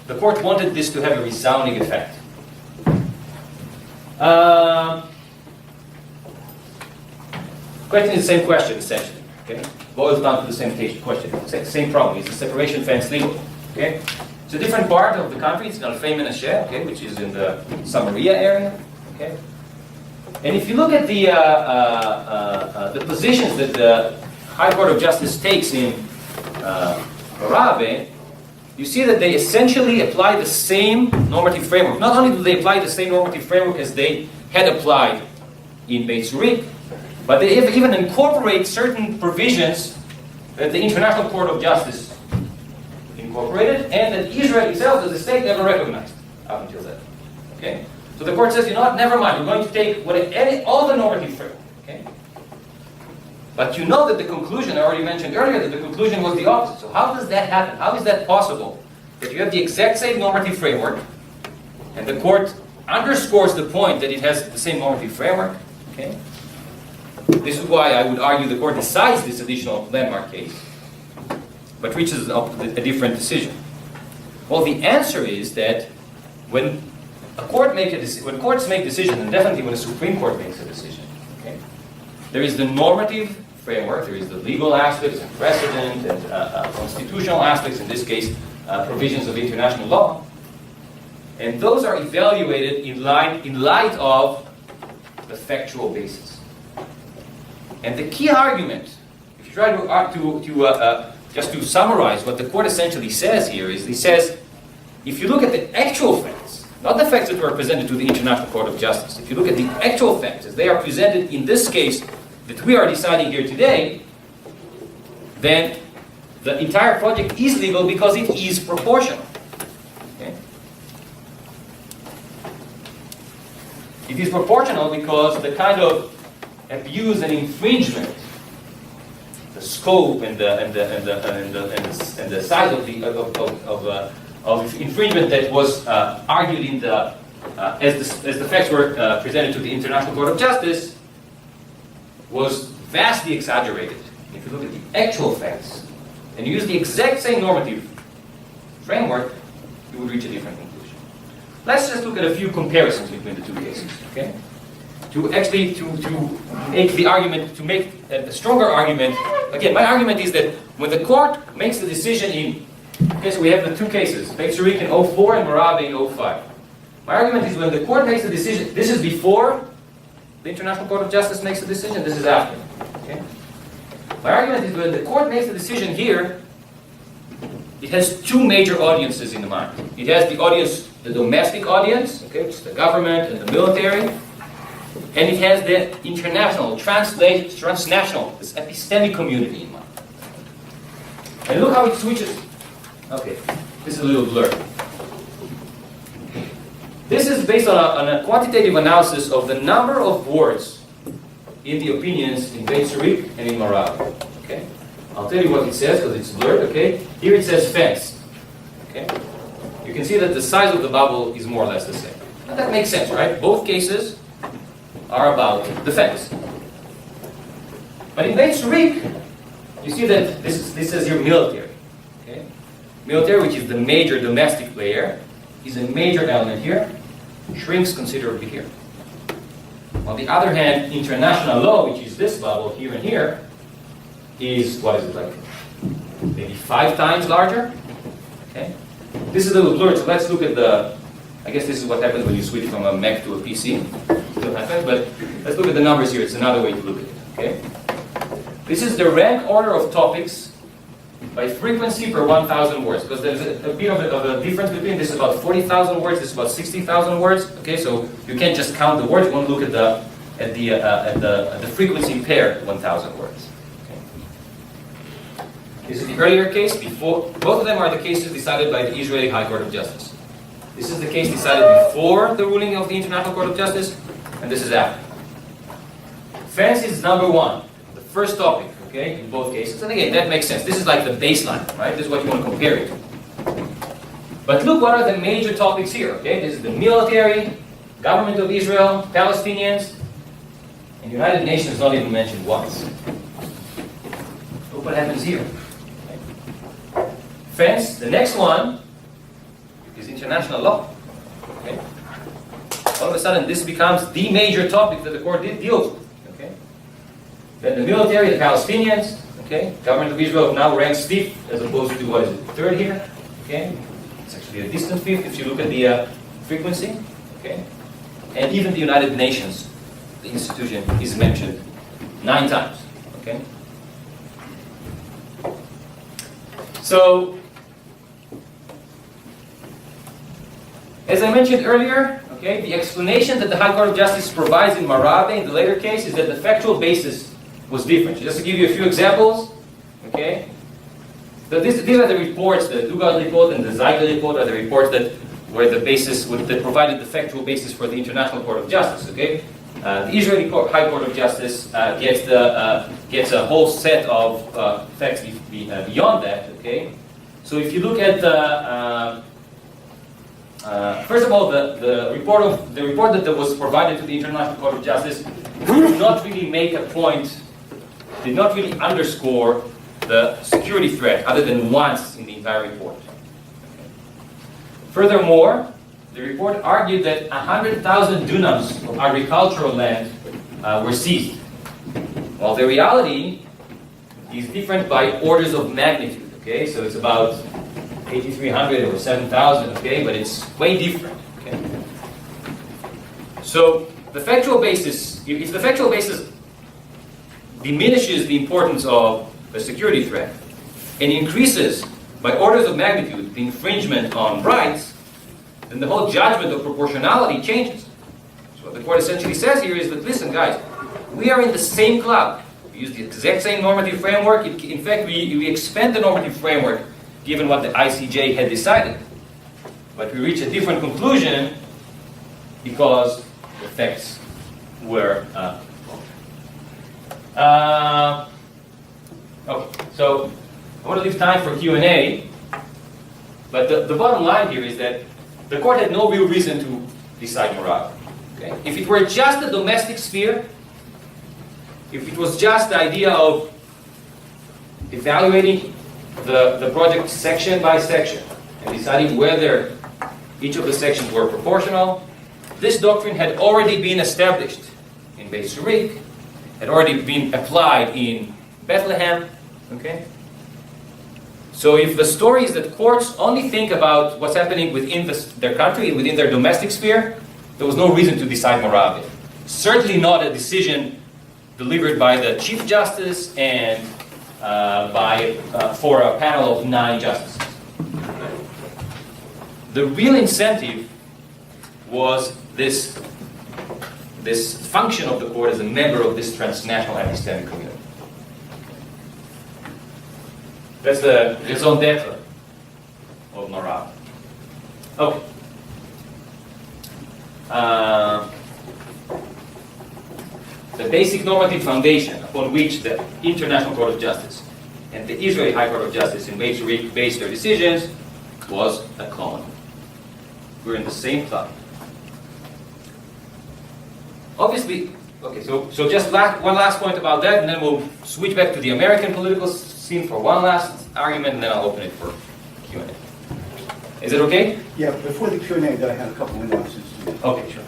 the court wanted this to have a resounding effect. Question is the same question, essentially. Okay? Boils down to the same question, same problem. Is the separation fence legal? Okay? It's a different part of the country. It's called Tel Aviv University, okay, which is in the Samaria area. Okay? And if you look at the positions that the High Court of Justice takes in Morocco, you see that they essentially apply the same normative framework. Not only do they apply the same normative framework as they had applied in Beit Zurich, but they even incorporate certain provisions that the International Court of Justice incorporated and that Israel itself as a state never recognized up until then. Okay? So the court says, you know what, never mind, we're going to take all the normative framework. Okay? But you know that the conclusion, I already mentioned earlier, that the conclusion was the opposite. So how does that happen? How is that possible? That you have the exact same normative framework, and the court underscores the point that it has the same normative framework. Okay? This is why I would argue the court decides this additional landmark case, but reaches a different decision. Well, the answer is that when courts make decisions, and definitely when a Supreme Court makes a decision, okay, there is the normative framework, there is the legal aspects and precedent and constitutional aspects, in this case, provisions of international law, and those are evaluated in light of the factual basis. And the key argument, if you try to just to summarize what the court essentially says here, is he says, if you look at the actual facts, not the facts that were presented to the International Court of Justice, if you look at the actual facts as they are presented in this case that we are deciding here today, then the entire project is legal because it is proportional. Okay? It is proportional because the kind of abuse and infringement, the scope and the size of infringement that was argued in the as the facts were presented to the International Court of Justice was vastly exaggerated. If you look at the actual facts and use the exact same normative framework, you would reach a different conclusion. Let's just look at a few comparisons between the two cases. Okay? To make the argument, to make a stronger argument. Again, my argument is that when the court makes the decision in, okay, so we have the two cases, Beit Zurich in 04 and Morocco in 05. My argument is when the court makes the decision, this is before the International Court of Justice makes the decision, this is after. Okay? My argument is when the court makes the decision here, it has two major audiences in the mind. It has the audience, the domestic audience, okay, which is the government and the military, and it has the international, transnational, this epistemic community in mind. And look how it switches. Okay, this is a little blurred. This is based on a quantitative analysis of the number of words in the opinions in Beit Zurich and in Morocco. Okay, I'll tell you what it says because it's blurred. Okay, here it says fence. Okay, you can see that the size of the bubble is more or less the same. And that makes sense, right? Both cases are about the fence. But in Beit Zurich, you see that this says here military. Okay, military, which is the major domestic player, is a major element here, shrinks considerably here. On the other hand, international law, which is this bubble here and here, is, what is it like? Maybe 5 times larger? Okay? This is a little blurred, so let's look at the, I guess this is what happens when you switch from a Mac to a PC. Still happens, but let's look at the numbers here. It's another way to look at it. Okay? This is the rank order of topics by frequency per 1,000 words, because there's a bit of a difference between this is about 40,000 words, this is about 60,000 words. Okay, so you can't just count the words; you want to look at the frequency per 1,000 words. Okay. This is the earlier case. Before, both of them are the cases decided by the Israeli High Court of Justice. This is the case decided before the ruling of the International Court of Justice, and this is after. Fence is number one, the first topic. Okay, in both cases. And again, that makes sense. This is like the baseline, right? This is what you want to compare it to. But look, what are the major topics here? Okay, this is the military, government of Israel, Palestinians, and the United Nations not even mentioned once. Look what happens here. Okay. Fence, the next one is international law. Okay. All of a sudden, this becomes the major topic that the court deals with. Then the military, the Palestinians, okay, government of Israel now ranks fifth as opposed to what is it, third here, okay? It's actually a distant fifth if you look at the frequency, okay? And even the United Nations, the institution, is mentioned 9 times, okay? So, as I mentioned earlier, okay, the explanation that the High Court of Justice provides in Marabe in the later case is that the factual basis was different. Just to give you a few examples, okay? So these are the reports, the Dugard report and the Zeigel report are the reports that were the basis, that provided the factual basis for the International Court of Justice, okay? The Israeli High Court of Justice gets a whole set of facts beyond that, okay? So if you look at first of all, the report that was provided to the International Court of Justice did not really make a point, did not really underscore the security threat other than once in the entire report. Furthermore, the report argued that 100,000 dunams of agricultural land were seized, while the reality is different by orders of magnitude. Okay, so it's about 8,300 or 7,000. Okay, but it's way different. Okay, so the factual basis, if the factual basis diminishes the importance of a security threat and increases by orders of magnitude the infringement on rights, then the whole judgment of proportionality changes. So what the court essentially says here is that, listen guys, we are in the same club. We use the exact same normative framework. In fact, we expand the normative framework given what the ICJ had decided. But we reach a different conclusion because the facts were okay, so I want to leave time for Q&A, but the bottom line here is that the court had no real reason to decide Morocco. Okay? If it were just a domestic sphere, if it was just the idea of evaluating the project section by section and deciding whether each of the sections were proportional, this doctrine had already been established in Beit Surik, had already been applied in Bethlehem, okay? So if the story is that courts only think about what's happening within their country, within their domestic sphere, there was no reason to decide Moravia. Certainly not a decision delivered by the Chief Justice and for a panel of 9 justices. The real incentive was this function of the court as a member of this transnational epistemic community. That's the raison d'être of Morocco. Okay. The basic normative foundation upon which the International Court of Justice and the Israeli High Court of Justice in Beit Surik based their decisions was a common. We're in the same club. Obviously, okay, so just one last point about that, and then we'll switch back to the American political scene for one last argument, and then I'll open it for Q&A. Is it okay? Yeah, before the Q&A, then I had a couple of nuances. Okay, sure.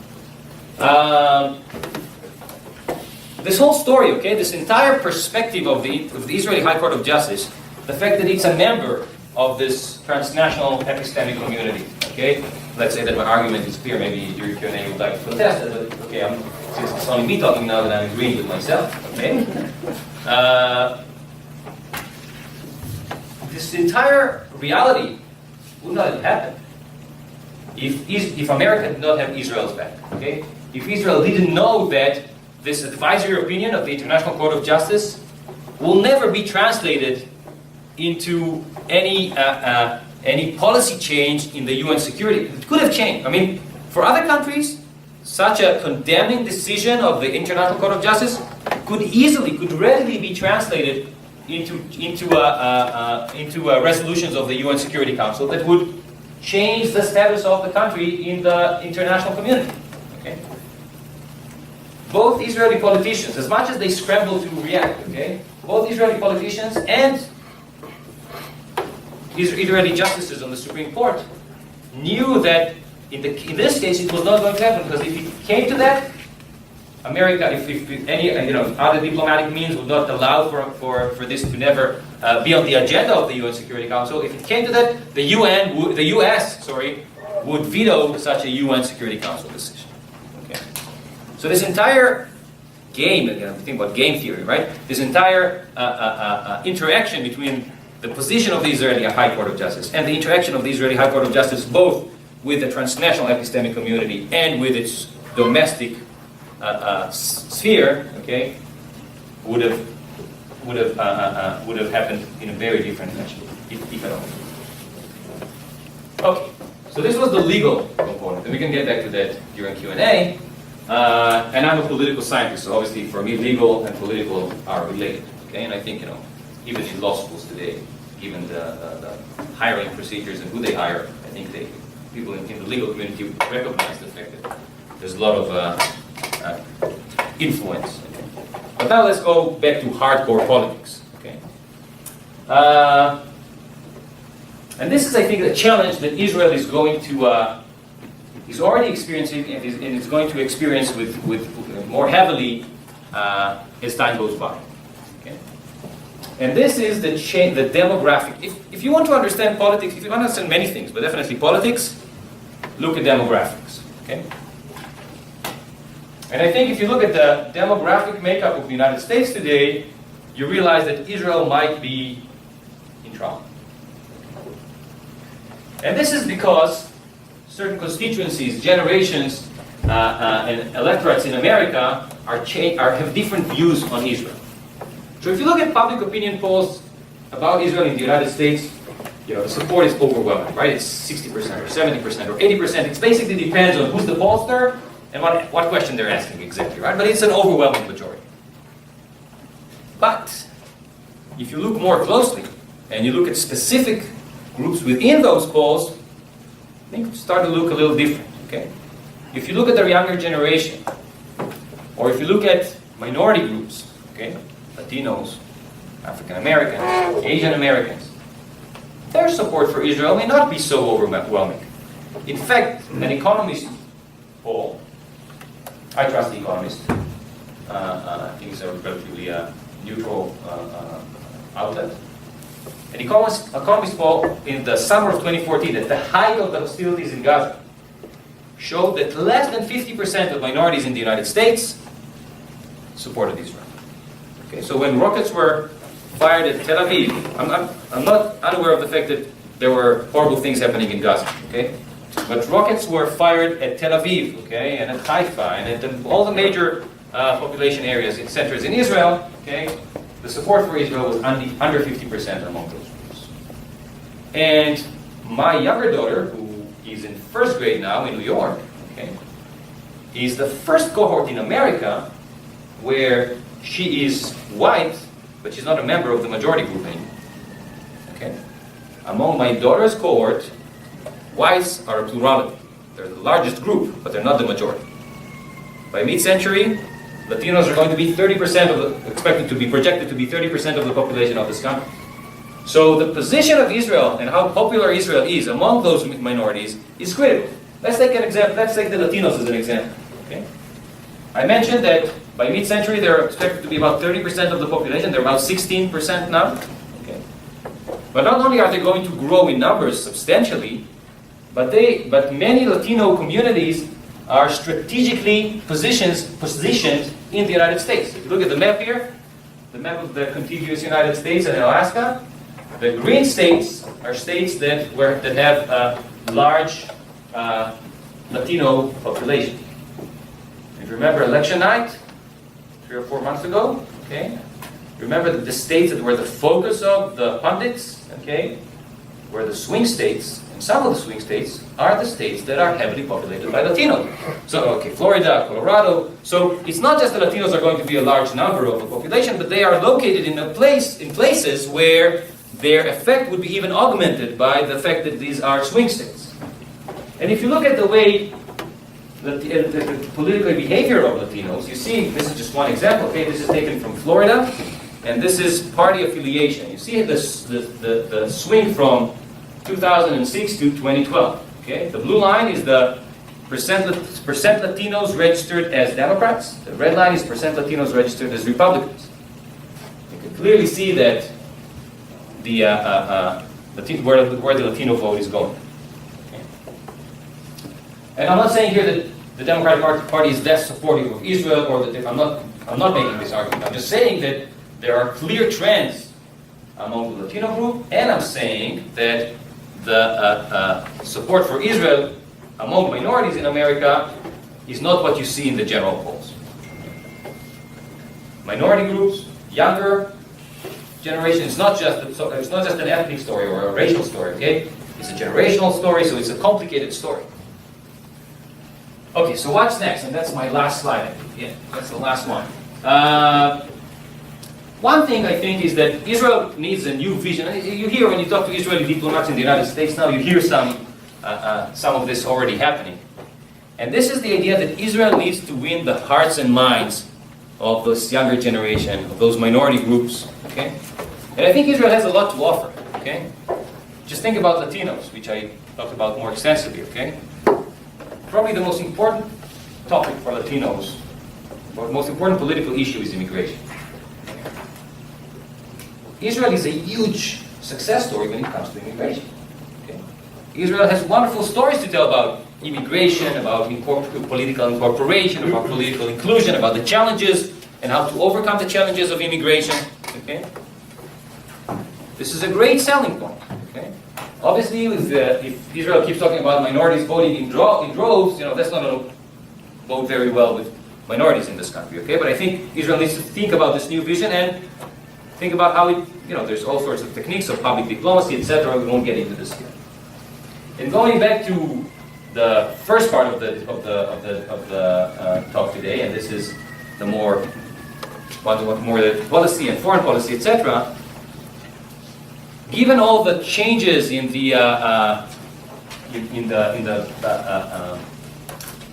This whole story, okay, this entire perspective of the Israeli High Court of Justice, the fact that it's a member of this transnational epistemic community, okay? Let's say that my argument is clear. Maybe during Q&A you would like to contest it, but okay, since it's only me talking now, that I'm agreeing with myself, okay? this entire reality would not have happened if America did not have Israel's back. Okay? If Israel didn't know that this advisory opinion of the International Court of Justice will never be translated into any policy change in the UN security. It could have changed. I mean, for other countries, such a condemning decision of the International Court of Justice could readily be translated into resolutions of the UN Security Council that would change the status of the country in the international community. Okay? Both Israeli politicians, as much as they scramble to react, okay, both Israeli politicians and Israeli justices on the Supreme Court knew that in this case it was not going to happen, because if it came to that, America, if any other diplomatic means would not allow for this to never be on the agenda of the UN Security Council, if it came to that, the US would veto such a UN Security Council decision. Okay. So this entire game, again, I'm thinking about game theory, right? This entire interaction between the position of the Israeli High Court of Justice and the interaction of the Israeli High Court of Justice, both with the transnational epistemic community and with its domestic sphere, okay, would have happened in a very different fashion, if at all. Okay, so this was the legal component, and we can get back to that during Q&A. And I'm a political scientist, so obviously for me, legal and political are related. Okay, and I think even in law schools today, given the hiring procedures and who they hire, I think people in the legal community recognize the fact that there's a lot of influence. Okay. But now let's go back to hardcore politics. Okay. And this is, I think, a challenge that Israel is going to is already experiencing and is going to experience with more heavily as time goes by. Okay. And this is the demographic. If you want to understand politics, if you want to understand many things, but definitely politics, look at demographics. Okay. And I think if you look at the demographic makeup of the United States today, you realize that Israel might be in trouble. And this is because certain constituencies, generations, and electorates in America have different views on Israel. So if you look at public opinion polls about Israel in the United States, the support is overwhelming, right? It's 60% or 70% or 80%. It basically depends on who's the pollster and what question they're asking exactly, right? But it's an overwhelming majority. But if you look more closely and you look at specific groups within those polls, things start to look a little different, okay? If you look at the younger generation, or if you look at minority groups, okay, Latinos, African Americans, Asian Americans, their support for Israel may not be so overwhelming. In fact, an economist poll, I trust the Economist, I think it's a relatively neutral outlet. An economist poll in the summer of 2014, at the height of the hostilities in Gaza, showed that less than 50% of minorities in the United States supported Israel. Okay, so when rockets were fired at Tel Aviv, I'm not unaware of the fact that there were horrible things happening in Gaza. Okay, but rockets were fired at Tel Aviv, okay, and at Haifa, and at all the major population areas and centers in Israel. Okay, the support for Israel was under 50% among those groups. And my younger daughter, who is in first grade now in New York, okay, is the first cohort in America where she is white, but she's not a member of the majority group anymore. Okay? Among my daughter's cohort, whites are a plurality. They're the largest group, but they're not the majority. By mid-century, Latinos are going to be 30% projected to be 30% of the population of this country. So the position of Israel and how popular Israel is among those minorities is critical. Let's take an example. Let's take the Latinos as an example. Okay? I mentioned that by mid-century they're expected to be about 30% of the population. They're about 16% now. Okay? But not only are they going to grow in numbers substantially, but many Latino communities are strategically positioned in the United States. If you look at the map here, the map of the contiguous United States and Alaska, The green states are states that have a large Latino population. If you remember election night, 3 or 4 months ago, okay? Remember that the states that were the focus of the pundits, okay, were the swing states, and some of the swing states are the states that are heavily populated by Latinos. So, okay, Florida, Colorado. So it's not just that Latinos are going to be a large number of the population, but they are located in places where their effect would be even augmented by the fact that these are swing states. And if you look at the way the political behavior of Latinos, you see, this is just one example, okay, this is taken from Florida, and this is party affiliation. You see the swing from 2006 to 2012, okay? The blue line is the percent Latinos registered as Democrats. The red line is percent Latinos registered as Republicans. You can clearly see that where the Latino vote is going. Okay? And I'm not saying here that the Democratic Party is less supportive of Israel, or that I'm not making this argument. I'm just saying that there are clear trends among the Latino group, and I'm saying that the support for Israel among minorities in America is not what you see in the general polls. Minority groups, younger generation, it's not just an ethnic story or a racial story, okay? It's a generational story, so it's a complicated story. Okay, so what's next? And that's my last slide, I think. Yeah, that's the last one. One thing I think is that Israel needs a new vision. You hear when you talk to Israeli diplomats in the United States now, you hear some of this already happening. And this is the idea that Israel needs to win the hearts and minds of this younger generation, of those minority groups, okay? And I think Israel has a lot to offer, okay? Just think about Latinos, which I talked about more extensively, okay? Probably the most important topic for Latinos, or the most important political issue is immigration. Israel is a huge success story when it comes to immigration. Okay? Israel has wonderful stories to tell about immigration, about political incorporation, about political inclusion, about the challenges and how to overcome the challenges of immigration. Okay? This is a great selling point. Okay? Obviously, if Israel keeps talking about minorities voting in droves, that's not going to vote very well with minorities in this country. Okay? But I think Israel needs to think about this new vision and think about how it, there's all sorts of techniques of public diplomacy, etc. We won't get into this here. And going back to the first part of the talk today, and this is the more the policy and foreign policy, etc. Given all the changes in the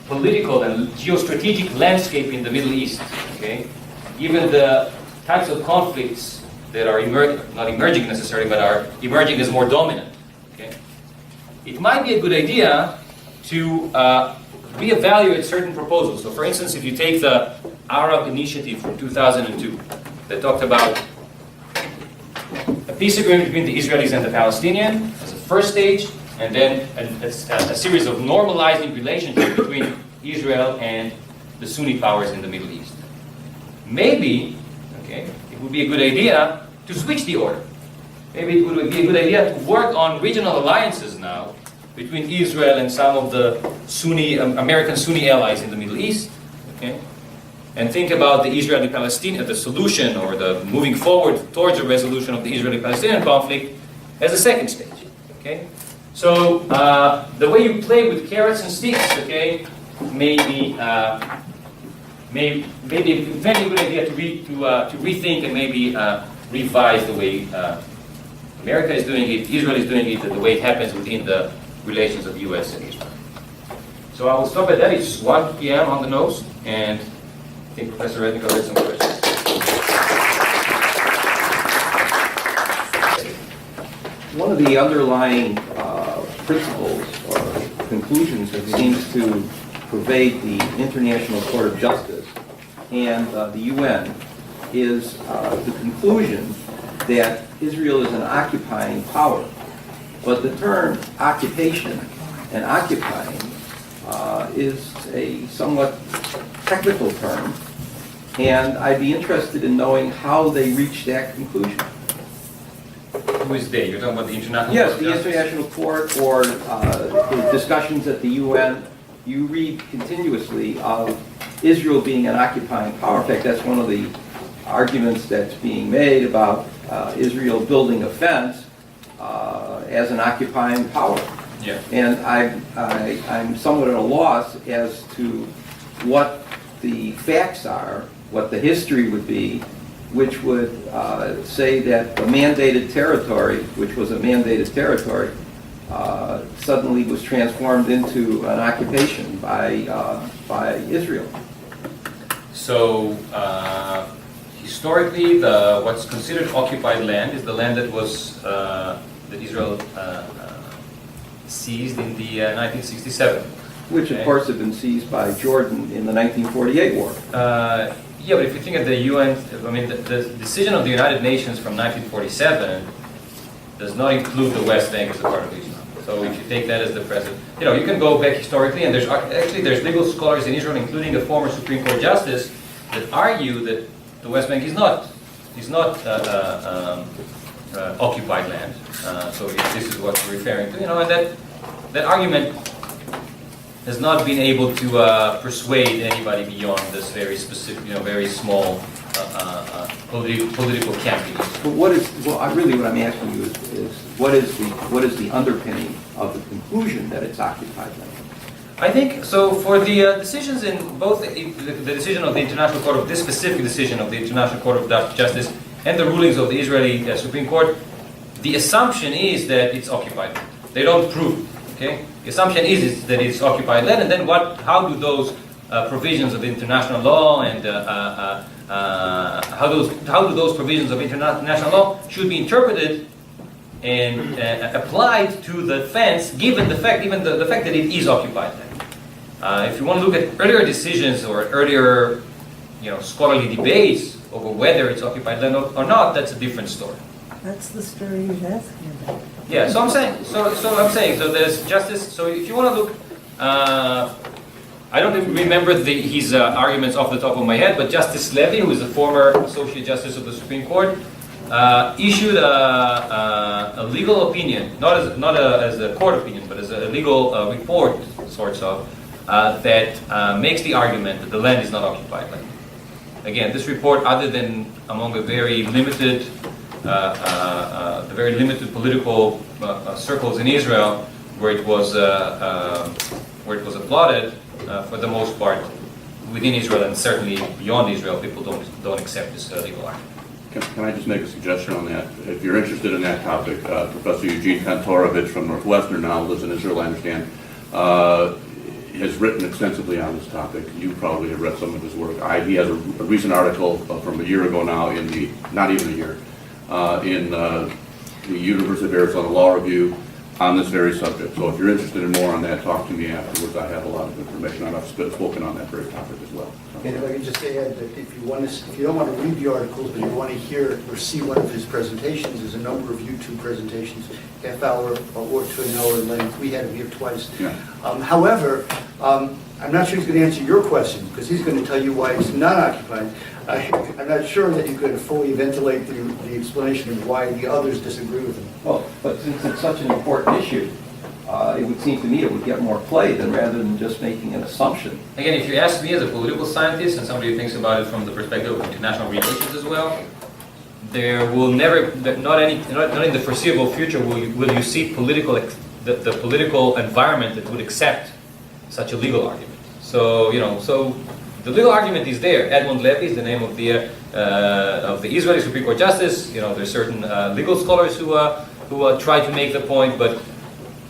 political and geostrategic landscape in the Middle East, okay, given the types of conflicts that are not emerging necessarily, but are emerging as more dominant, okay, it might be a good idea to reevaluate certain proposals. So, for instance, if you take the Arab Initiative from 2002 that talked about a peace agreement between the Israelis and the Palestinians as a first stage, and then a series of normalizing relationships between Israel and the Sunni powers in the Middle East. Maybe, okay, it would be a good idea to switch the order. Maybe it would be a good idea to work on regional alliances now between Israel and some of the American Sunni allies in the Middle East, okay? And think about the Israeli-Palestinian, the solution or the moving forward towards a resolution of the Israeli-Palestinian conflict as a second stage, okay? So the way you play with carrots and sticks, okay, may be a very good idea to rethink and maybe revise the way America is doing it, Israel is doing it, the way it happens within the relations of U.S. and Israel. So I will stop at that. It's 1 p.m. on the nose, and I think Professor Rednick has some questions. One of the underlying principles or conclusions that seems to pervade the International Court of Justice and the UN is the conclusion that Israel is an occupying power. But the term occupation and occupying is a somewhat technical term, and I'd be interested in knowing how they reached that conclusion. who is they? You're talking about the International Yes, Court of the Justice? International Court or the discussions at the UN, you read continuously of Israel being an occupying power. In fact, that's one of the arguments that's being made about Israel building a fence as an occupying power. Yeah. And I'm somewhat at a loss as to what the facts are, what the history would be, which would say that the mandated territory, which was a mandated territory, suddenly was transformed into an occupation by Israel. So, historically, what's considered occupied land is the land that was that Israel seized in the 1967. Which, of course, had been seized by Jordan in the 1948 war. Yeah, but if you think of the UN, I mean, the decision of the United Nations from 1947 does not include the West Bank as a part of Israel. So if you take that as the present, you can go back historically, and there's legal scholars in Israel, including a former Supreme Court justice, that argue that the West Bank is not occupied land. So if this is what we're referring to, and that argument has not been able to persuade anybody beyond this very specific, very small political campaign. But what I'm asking you is what is the underpinning of the conclusion that it's occupied land? I think so. For the decisions in both the decision of the International Court of this specific decision of the International Court of Justice and the rulings of the Israeli Supreme Court, the assumption is that it's occupied. They don't prove it. Okay, the assumption is that it's occupied land, and then how do those provisions of international law and how do those provisions of international law should be interpreted and applied to the fence, given the fact that it is occupied land. If you want to look at earlier decisions or earlier, scholarly debates over whether it's occupied land or not, that's a different story. That's the story he's asking about. Yeah, so I'm saying, so there's justice. So if you want to look, I don't even remember his arguments off the top of my head, but Justice Levy, who is a former Associate Justice of the Supreme Court, issued a legal opinion, not as a court opinion, but as a legal report, sorts of, that makes the argument that the land is not occupied land. Again, this report, other than among a very limited the very limited political circles in Israel, where it was applauded, for the most part, within Israel and certainly beyond Israel, people don't accept this legal argument. Can I just make a suggestion on that? If you're interested in that topic, Professor Eugene Kantorovich from Northwestern, now lives in Israel, I understand, has written extensively on this topic. You probably have read some of his work. He has a recent article from a year ago now not even a year, in the University of Arizona Law Review on this very subject. So if you're interested in more on that, talk to me afterwards. I have a lot of information. I've spoken on that very topic as well. And if I can just add that if you don't want to read the articles, but you want to hear or see one of his presentations, there's a number of YouTube presentations, half hour or to an hour in length. We had him here twice. Yeah. However, I'm not sure he's going to answer your question, because he's going to tell you why it's not occupied. I'm not sure that he's going to fully ventilate the explanation of why the others disagree with him. Well, but since it's such an important issue, it would seem to me it would get more play rather than just making an assumption. Again, if you ask me as a political scientist and somebody who thinks about it from the perspective of international relations as well, there will never, not in the foreseeable future, will you see the political environment that would accept such a legal argument. So the legal argument is there. Edmund Levy is the name of the Israeli Supreme Court justice. There's certain legal scholars who try to make the point, but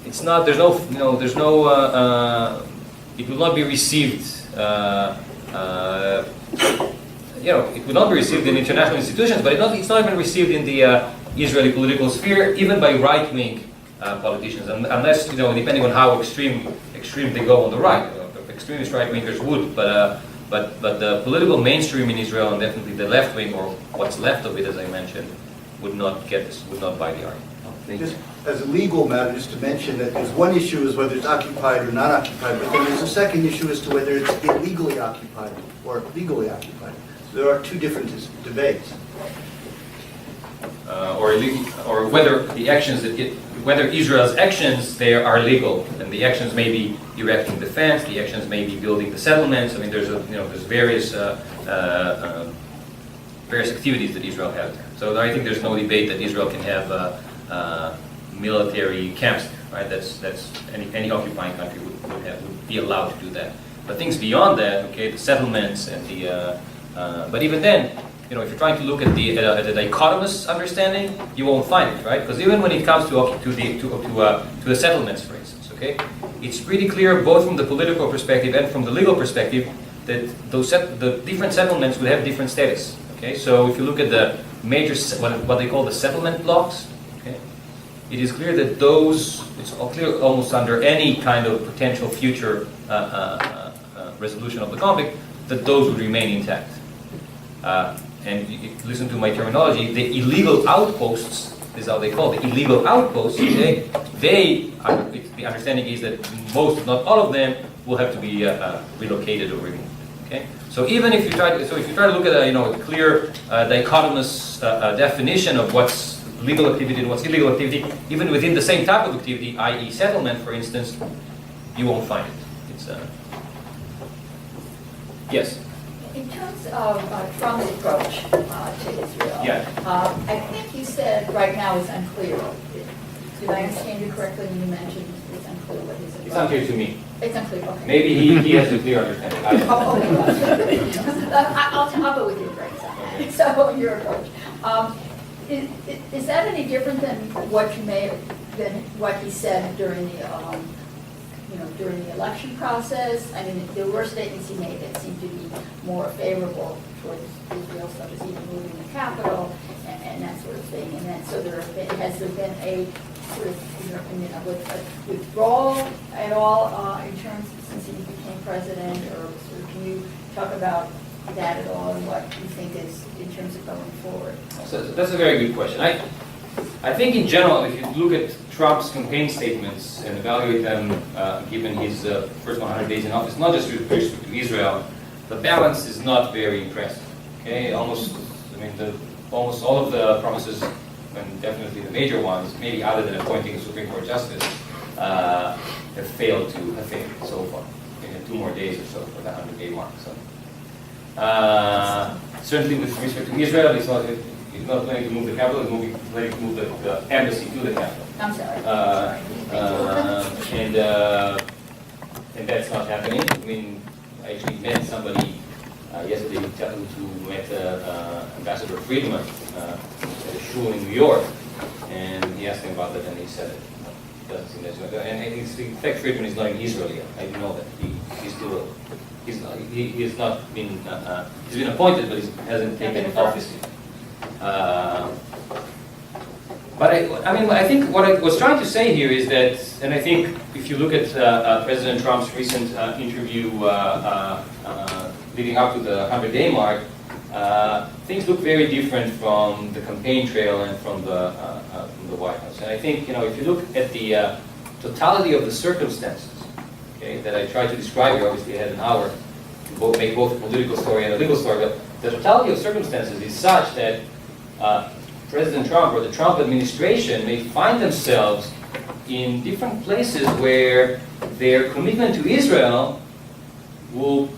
it's not. It will not be received. It will not be received in international institutions, but it's not even received in the Israeli political sphere, even by right-wing politicians, unless depending on how extreme they go on the right. Extremist right-wingers would, but the political mainstream in Israel, and definitely the left wing, or what's left of it, as I mentioned, would not buy the argument. Just as a legal matter, just to mention that there's one issue is whether it's occupied or not occupied, but then there's a second issue as to whether it's illegally occupied or legally occupied. So there are two different debates. or whether the actions whether Israel's actions there are legal, and the actions may be erecting defense, the actions may be building the settlements. I mean, there's various activities that Israel has there. So I think there's no debate that Israel can have military camps there, right? That's any occupying country would be allowed to do that. But things beyond that, okay, the settlements and but even then, if you're trying to look at the dichotomous understanding, you won't find it, right? Because even when it comes to the settlements, for instance, okay, it's pretty clear both from the political perspective and from the legal perspective that the different settlements would have different status. Okay, so if you look at the major what they call the settlement blocks, okay, it is clear that it's all clear almost under any kind of potential future resolution of the conflict that those would remain intact. And you listen to my terminology, the illegal outposts is how they call it. The illegal outposts, okay, the understanding is that most, if not all of them, will have to be relocated or removed. Okay, so even if you try to look at a clear dichotomous definition of what's legal activity and what's illegal activity, even within the same type of activity, i.e., settlement, for instance, you won't find it. It's yes. In terms of Trump's approach to Israel, Yeah. I think you said right now it's unclear. Did I understand you correctly when you mentioned it's unclear what his approach is? It's unclear to me. It's unclear, okay. Maybe he has a clear understanding. I don't know. I'll go with your phrase. So your approach. Is that any different than what he said during the election process? I mean, there were statements he made that seemed to be more favorable towards Israel, such as even moving the capital and that sort of thing. And then, has there been a sort of, in your opinion, a withdrawal at all in terms since he became president, or sort of, can you talk about that at all and what you think is in terms of going forward? So that's a very good question. I think in general, if you look at Trump's campaign statements and evaluate them given his first 100 days in office, not just with respect to Israel, the balance is not very impressive. Okay, almost all of the promises, and definitely the major ones, maybe other than appointing a Supreme Court justice, have failed so far. Okay, 2 more days or so for the 100-day mark. So certainly with respect to Israel, he's not planning to move the capital, he's planning to move the embassy to the capital. I'm sorry. And that's not happening. I mean, I actually met somebody yesterday who met Ambassador Friedman at a shul in New York, and he asked him about that, and he said it doesn't seem that's going to. And in fact, Friedman is not in Israel yet. I know that he's not been he's been appointed, but he hasn't taken office yet. But I think what I was trying to say here is that, and I think if you look at President Trump's recent interview leading up to the 100-day mark, things look very different from the campaign trail and from the White House. And I think, if you look at the totality of the circumstances, okay, that I tried to describe here, obviously I had an hour to make both a political story and a legal story, but the totality of circumstances is such that President Trump or the Trump administration may find themselves in different places where their commitment to Israel will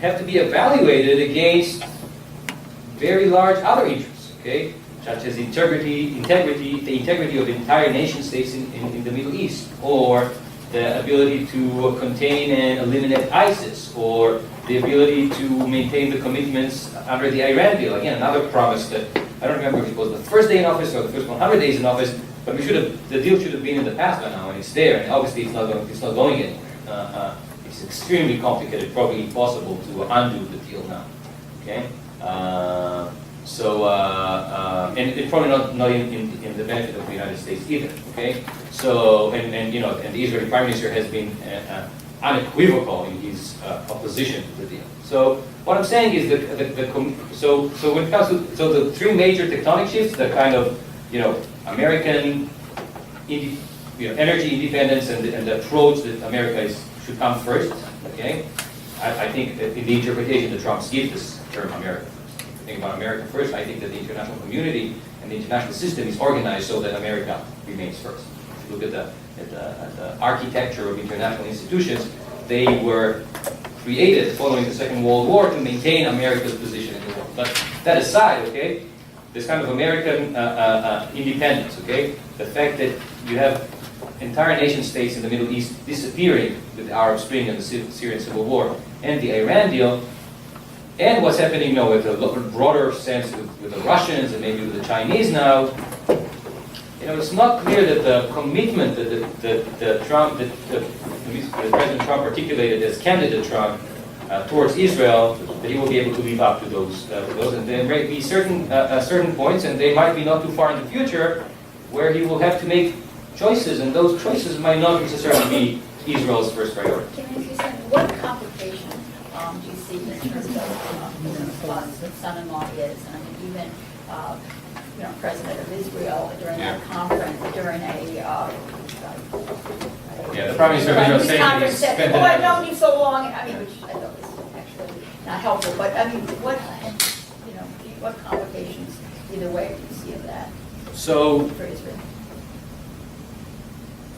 have to be evaluated against very large other interests, okay, such as the integrity of entire nation states in the Middle East, or the ability to contain and eliminate ISIS, or the ability to maintain the commitments under the Iran deal. Again, another promise that, I don't remember if it was the first day in office or the first 100 days in office, but the deal should have been in the past by now, and it's there, and obviously it's not going anywhere. It's extremely complicated, probably impossible to undo the deal now. Okay, and it's probably not in the benefit of the United States either. Okay, so and the Israeli Prime Minister has been unequivocal in his opposition to the deal. So what I'm saying is that so when it comes to the 3 major tectonic shifts, the kind of American energy independence and the approach that America should come first. Okay, I think that in the interpretation that Trump gives this term America first. think about America first. I think that the international community and the international system is organized so that America remains first. If you look at the architecture of international institutions, they were created following the Second World War to maintain America's position in the world. But that aside, okay, this kind of American independence, okay, the fact that you have entire nation states in the Middle East disappearing with the Arab Spring and the Syrian Civil War and the Iran deal, and what's happening now with a broader sense with the Russians and maybe with the Chinese now, it's not clear that the commitment that President Trump articulated as candidate Trump towards Israel, that he will be able to live up to those. And there may be certain points, and they might be not too far in the future, where he will have to make choices, and those choices might not necessarily be Israel's first priority. Can I ask you something? What complication do you see in terms of son-in-law is? I mean, even President of Israel during that conference, during the Prime Minister of Israel saying that he said, spent I've known you so long. I mean, which I thought was actually not helpful. But I mean, what complications either way do you see of that for Israel?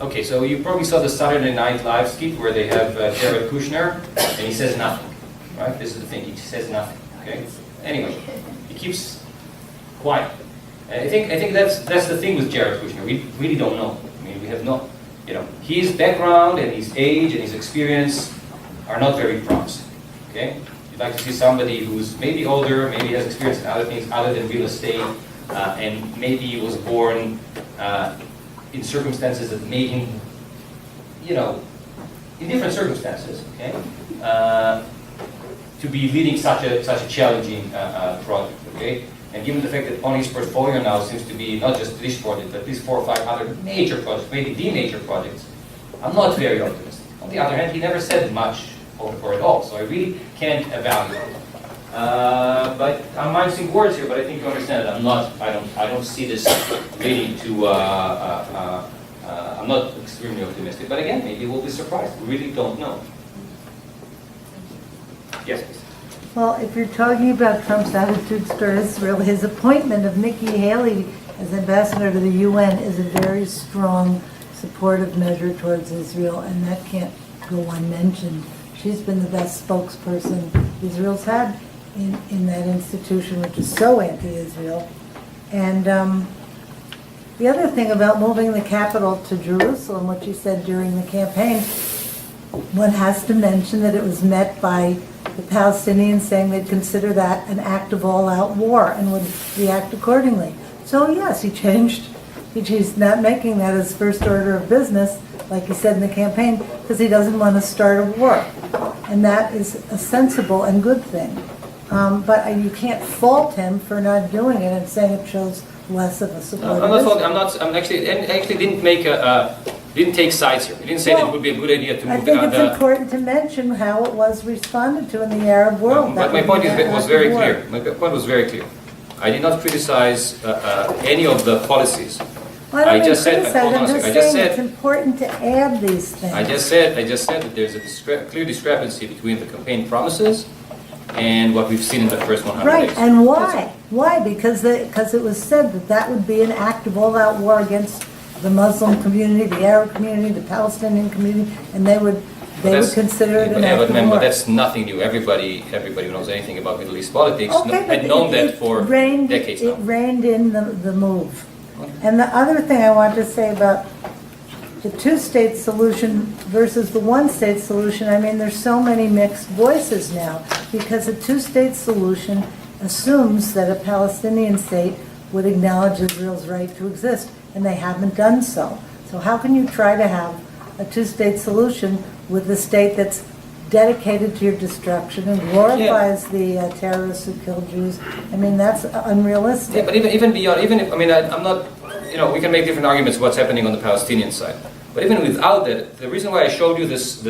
Okay, so you probably saw the Saturday Night Live skit where they have Jared Kushner, and he says nothing, right? This is the thing, he says nothing, okay? Anyway, he keeps quiet. And I think that's the thing with Jared Kushner. We really don't know. I mean, we have not, his background and his age and his experience are not very promising, okay? You'd like to see somebody who's maybe older, maybe has experience in other things other than real estate, and maybe was born in circumstances that made him, in different circumstances, okay, to be leading such a challenging project, okay. And given the fact that on his portfolio now seems to be not just this project, but at least 4 or 5 other major projects, maybe the major projects, I'm not very optimistic. On the other hand, he never said much or at all, so I really can't evaluate. But I'm mincing words here, but I think you understand that I don't see this leading to, I'm not extremely optimistic. But again, maybe we'll be surprised. We really don't know. Yes, please. Well, if you're talking about Trump's attitudes toward Israel, his appointment of Nikki Haley as ambassador to the UN is a very strong supportive measure towards Israel, and that can't go unmentioned. She's been the best spokesperson Israel's had in that institution, which is so anti-Israel. And the other thing about moving the capital to Jerusalem, what you said during the campaign, one has to mention that it was met by the Palestinians saying they'd consider that an act of all-out war and would react accordingly. So yes, he changed. He's not making that his first order of business, like he said in the campaign, because he doesn't want to start a war. And that is a sensible and good thing. But you can't fault him for not doing it and saying it shows less of a support. I'm actually didn't take sides here. He didn't say that it would be a good idea to move. I think it's important to mention how it was responded to in the Arab world. But my point was very clear. My point was very clear. I did not criticize any of the policies. Well, I just said, it's important to add these things. I just said that there's a clear discrepancy between the campaign promises and what we've seen in the first 100 right, days. and why? Why? Because it was said that would be an act of all-out war against the Muslim community, the Arab community, the Palestinian community, and they would consider it an act of war. But that's nothing new. Everybody who knows anything about Middle East politics had known that for decades now. It reined in the move. And the other thing I want to say about the two-state solution versus the one-state solution, I mean, there's so many mixed voices now, because a two-state solution assumes that a Palestinian state would acknowledge Israel's right to exist, and they haven't done so. So how can you try to have a two-state solution with a state that's dedicated to your destruction and glorifies the terrorists who killed Jews? I mean, that's unrealistic. Yeah, but even beyond, I'm not, we can make different arguments what's happening on the Palestinian side. But even without that, the reason why I showed you this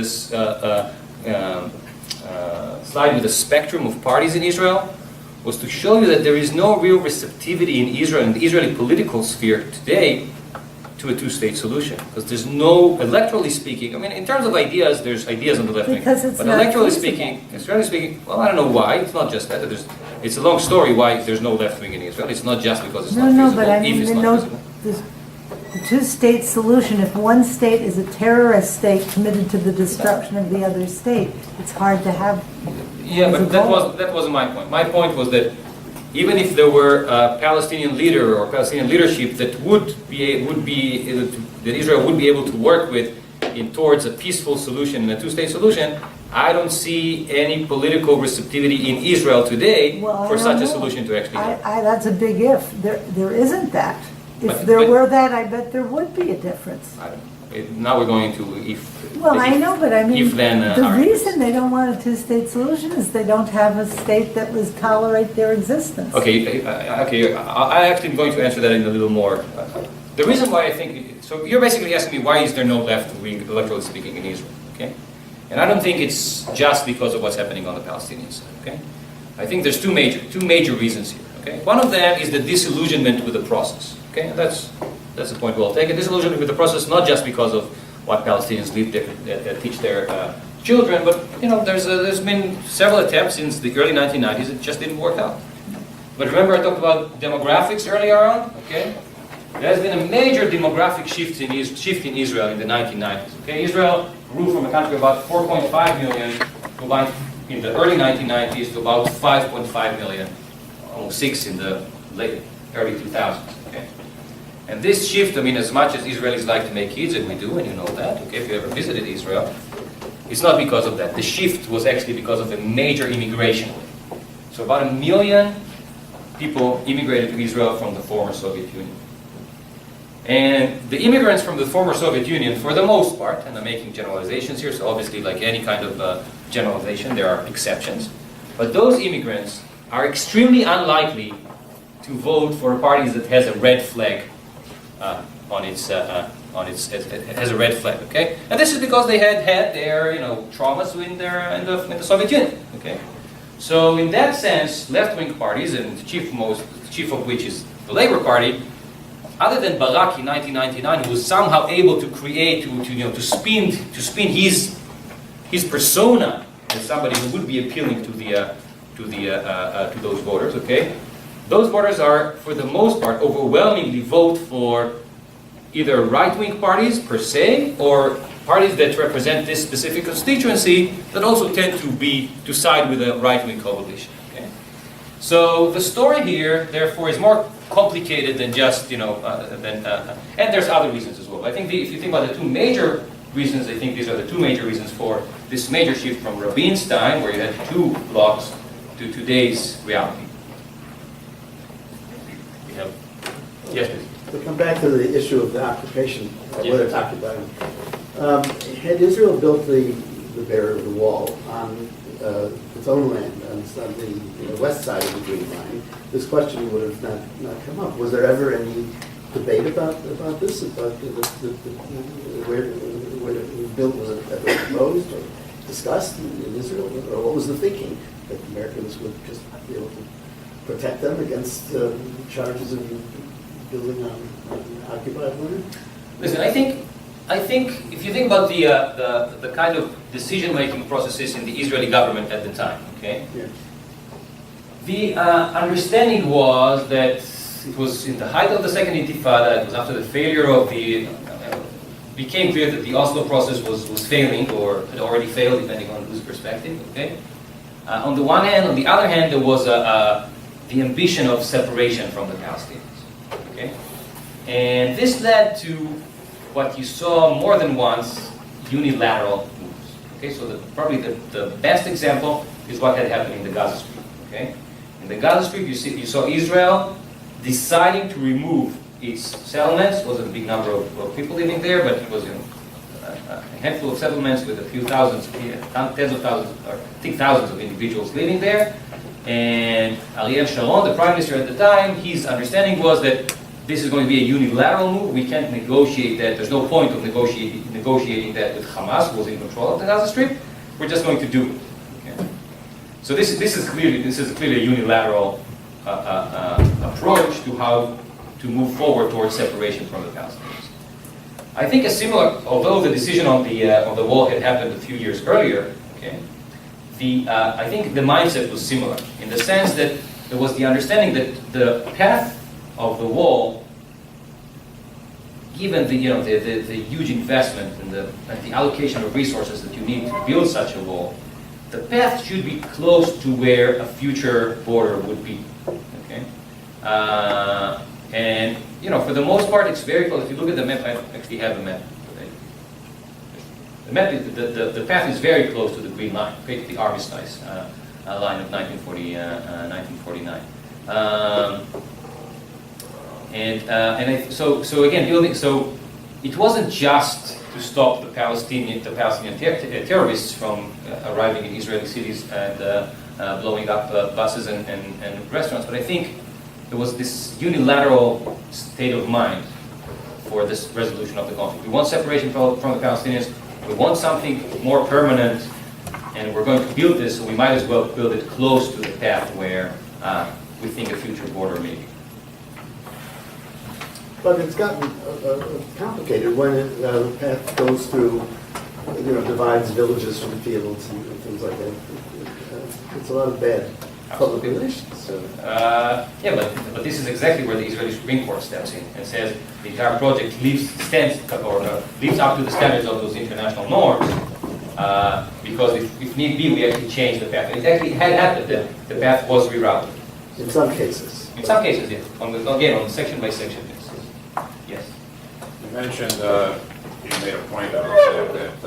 slide with a spectrum of parties in Israel was to show you that there is no real receptivity in Israel, in the Israeli political sphere today, to a two-state solution. Because there's no, electorally speaking, in terms of ideas, there's ideas on the left wing. Because it's but not electorally feasible. speaking, well, I don't know why. It's not just that. it's a long story why there's no left wing in Israel. It's not just because it's No, not no, visible. but I If mean, it's the not no, visible. the two-state solution, if one state is a terrorist state committed to the destruction of the other state, it's hard to have. Yeah, as a but that goal. wasn't my point. My point was that even if there were a Palestinian leader or Palestinian leadership that that Israel would be able to work with towards a peaceful solution and a two-state solution, I don't see any political receptivity in Israel today Well, I for don't such a know. solution to actually happen. That's a big if. There isn't that. If But- there but- were that, I bet there would be a difference. I don't know. Now we're going to if. Well, I know, but I mean, if then, the arguments. reason they don't want a two-state solution is they don't have a state that would tolerate their existence. Okay, I actually am going to answer that in a little more. The reason why I think, so you're basically asking me why is there no left wing, electorally speaking, in Israel, okay? And I don't think it's just because of what's happening on the Palestinian side, okay? I think there's two major reasons here, okay? One of them is the disillusionment with the process, okay? And that's the point well taken. Disillusionment with the process, not just because of what Palestinians teach their children, but there's been several attempts since the early 1990s. It just didn't work out. But remember, I talked about demographics earlier on. Okay, there has been a major demographic shift in Israel in the 1990s. Okay, Israel grew from a country of about 4.5 million to about, in the early 1990s to about 5.5 million, almost 6 in the early 2000s. Okay. And this shift, I mean, as much as Israelis like to make kids, and we do, and you know that, okay, if you ever visited Israel, it's not because of that. The shift was actually because of a major immigration wave. So about 1 million people immigrated to Israel from the former Soviet Union. And the immigrants from the former Soviet Union, for the most part, and I'm making generalizations here, so obviously like any kind of generalization, there are exceptions, but those immigrants are extremely unlikely to vote for a party that has a red flag has a red flag, okay? And this is because they had their traumas in the Soviet Union, okay? So in that sense, left-wing parties, and the chief of which is the Labour Party, other than Barak in 1999, who was somehow able to create to spin his persona as somebody who would be appealing to those voters, okay? Those voters are, for the most part, overwhelmingly vote for either right-wing parties per se, or parties that represent this specific constituency that also tend to side with a right-wing coalition. Okay? So the story here, therefore, is more complicated than just, and there's other reasons as well. I think if you think about the two major reasons, I think these are the two major reasons for this major shift from Rabin's time, where you had two blocks, to today's reality. Yes, please. To come back to the issue of the occupation, Yeah. whether it's occupied, had Israel built the barrier, the wall, on its own land, on the west side of the Green Line, this question would have not come up. Was there ever any debate about this, about where it was built? Was it ever proposed or discussed in Israel, or what was the thinking that the Americans would just be able to protect them against charges of building on occupied land? Listen, I think if you think about the kind of decision-making processes in the Israeli government at the time, okay, Yeah. the understanding was that it was in the height of the Second Intifada. It was after the failure of became clear that the Oslo process was failing, or had already failed, depending on whose perspective. Okay. On the one hand, on the other hand, there was the ambition of separation from the Palestinians. Okay, and this led to what you saw more than once, unilateral moves. Okay, so probably the best example is what had happened in the Gaza Strip. Okay, in the Gaza Strip, you saw Israel deciding to remove its settlements. It wasn't a big number of people living there, but it was a handful of settlements with a few thousands, tens of thousands, or I think thousands of individuals living there. And Ariel Sharon, the prime minister at the time, his understanding was that this is going to be a unilateral move. We can't negotiate that. There's no point of negotiating that with Hamas, who was in control of the Gaza Strip. We're just going to do it. Okay? So this is clearly a unilateral approach to how to move forward towards separation from the Palestinians. I think a similar, although the decision on the wall had happened a few years earlier, okay, I think the mindset was similar in the sense that there was the understanding that the path of the wall, given the huge investment and the allocation of resources that you need to build such a wall, the path should be close to where a future border would be. Okay, and for the most part, it's very close. If you look at the map, I actually have a map. Right? The map, the path is very close to the green line, okay, the armistice line of 1949. So again, it wasn't just to stop the Palestinian terrorists from arriving in Israeli cities and blowing up buses and restaurants, but I think there was this unilateral state of mind for this resolution of the conflict. We want separation from the Palestinians. We want something more permanent, and we're going to build this, so we might as well build it close to the path where we think a future border may be. But it's gotten complicated when the path goes through, divides villages from fields and things like that. It's a lot of bad public relations. So. But this is exactly where the Israeli Supreme Court steps in and says the entire project lives up to the standards of those international norms. Because if need be, we actually change the path. It actually had happened. The path was rerouted. In some cases. In some cases, yes. On section by section basis. Yes. You mentioned, you made a point of the fact that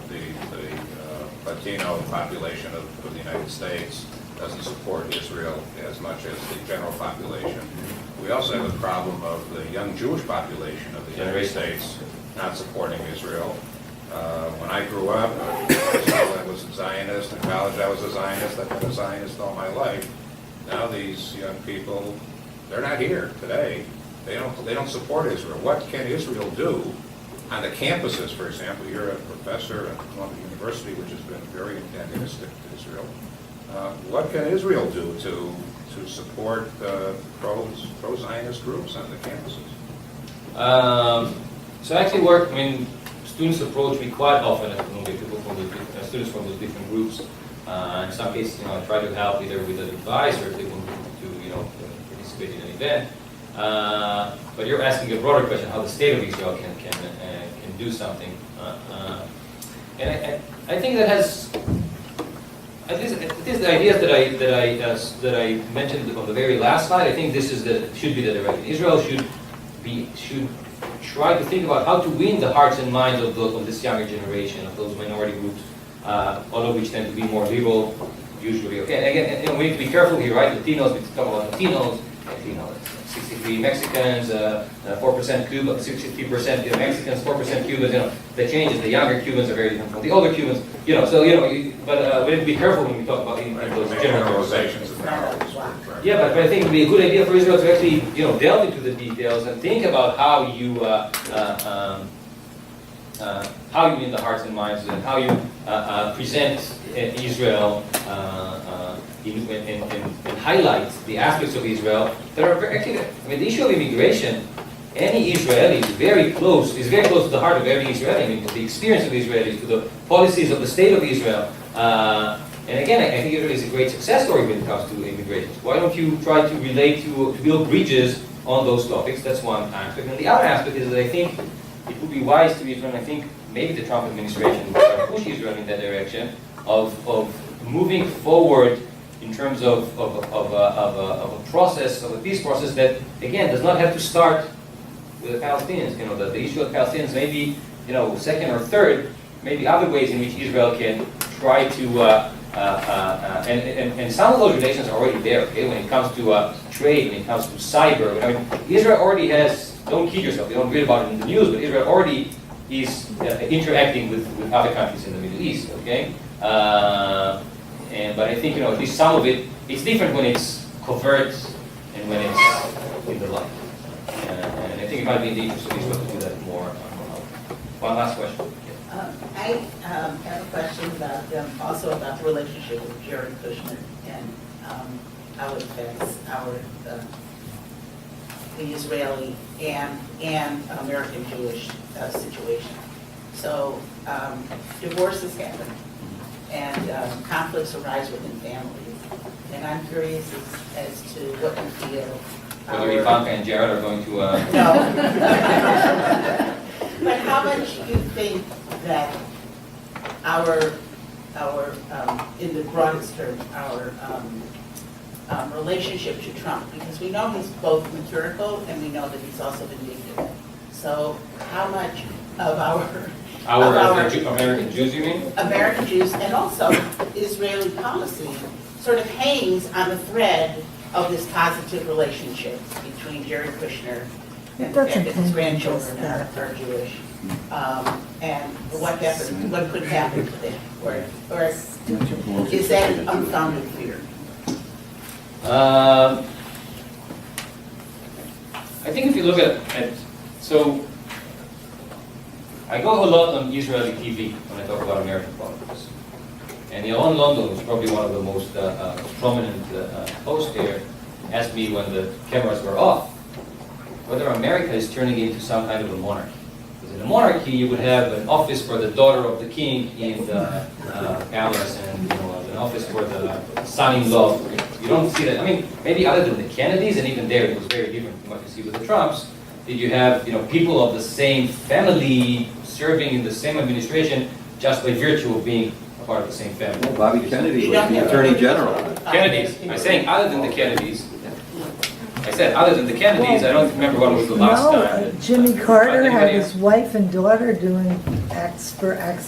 the Latino population of the United States doesn't support Israel as much as the general population. We also have a problem of the young Jewish population of the United States not supporting Israel. When I grew up, I was a Zionist. In college, I was a Zionist. I've been a Zionist all my life. Now these young people, they're not here today. They don't support Israel. What can Israel do on the campuses, for example? You're a professor at Columbia University, which has been very antagonistic to Israel. What can Israel do to support pro-Zionist groups on the campuses? So I actually students approach me quite often at Columbia, people from students from those different groups. In some cases, I try to help either with advice or if they want to participate in an event. But you're asking a broader question: how the state of Israel can do something. And I think that has at least the ideas that I mentioned on the very last slide. I think this is should be the direction. Israel should try to think about how to win the hearts and minds of this younger generation, of those minority groups, all of which tend to be more liberal, usually. Okay, and again, we need to be careful here, right? Latinos, we talk about Latinos, 63 Mexicans, 4% Cubans, 63% Mexicans, 4% Cubans. The changes. The younger Cubans are very different from the older Cubans. But we need to be careful when we talk about those generalizations. Yeah, but I think it would be a good idea for Israel to actually, delve into the details and think about how you win the hearts and minds and how you present Israel and highlight the aspects of Israel that are actually. The issue of immigration. Any Israeli is very close to the heart of every Israeli. To the experience of Israelis, to the policies of the state of Israel. And again, I think Israel is a great success story when it comes to immigration. Why don't you try to relate to build bridges on those topics? That's one aspect. And the other aspect is that I think it would be wise to Israel, and I think maybe the Trump administration will try to push Israel in that direction of moving forward in terms of a process, of a peace process that, again, does not have to start with the Palestinians. The issue of Palestinians may be, second or third, maybe other ways in which Israel can try to, and some of those relations are already there, okay? When it comes to trade, when it comes to cyber. Israel already has, don't kid yourself, you don't read about it in the news, but Israel already is interacting with other countries in the Middle East, okay? But I think, at least some of it, it's different when it's covert and when it's in the light. And I think it might be in the interest of Israel to do that more. One last question. I have a question also about the relationship with Jared Kushner and how it affects the Israeli and American Jewish situation. So divorces happen and conflicts arise within families. And I'm curious as to what you feel. Whether Ivanka and Jared are going to, No. But how much do you think that our in the broadest term, our relationship to Trump, because we know he's both satirical and we know that he's also vindictive. So how much of American Jews, you mean? American Jews and also Israeli policy sort of hangs on the thread of this positive relationship between Jared Kushner and the fact that his grandchildren are Jewish? And what could happen to them? Or is that an unfounded fear? I think if you look at so I go a lot on Israeli TV when I talk about American politics. And Yaron London, who's probably one of the most prominent hosts there, asked me when the cameras were off whether America is turning into some kind of a monarchy. Because in a monarchy, you would have an office for the daughter of the king in the palace, and an office for the son-in-law. You don't see that. I mean, maybe other than the Kennedys, and even there it was very different from what you see with the Trumps. Did you have people of the same family serving in the same administration just by virtue of being part of the same family? Well, Bobby Kennedy was the Attorney General. Kennedys. I'm saying other than the Kennedys. I said other than the Kennedys. I don't remember when was the last time. Jimmy Carter had his wife and daughter doing acts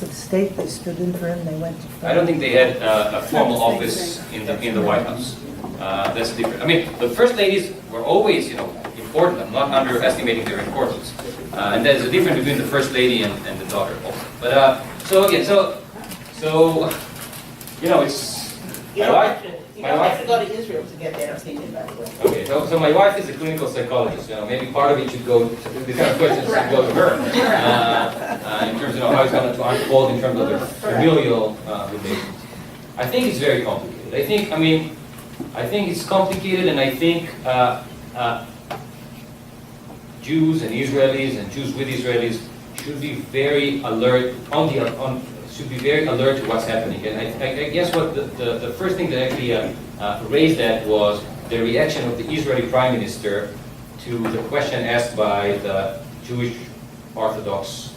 of state. They stood in for him. They went to. I don't think they had a formal office in the White House. That's different. I mean, the first ladies were always, important. I'm not underestimating their importance. And there's a difference between the first lady and the daughter also. But so again, so it's my wife. You don't have to go to Israel to get that opinion, by the way. Okay, so my wife is a clinical psychologist. Maybe part of it should go, these kind of questions should go to her. In terms of how it's going to unfold in terms of their familial relations. I think it's very complicated. I think it's complicated, and I think Jews and Israelis and Jews with Israelis should be very alert should be very alert to what's happening. And I guess what the first thing that actually raised that was the reaction of the Israeli Prime Minister to the question asked by the Jewish Orthodox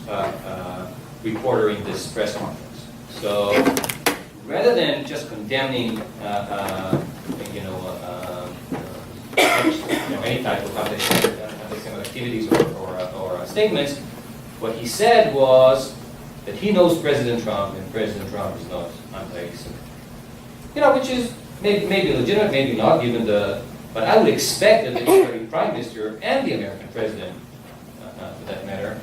reporter in this press conference. So rather than just condemning any type of anti-Semitic activities or statements, what he said was that he knows President Trump, and President Trump is not anti-Semitic. Which is maybe legitimate, maybe not, given but I would expect that the Israeli Prime Minister and the American President, for that matter,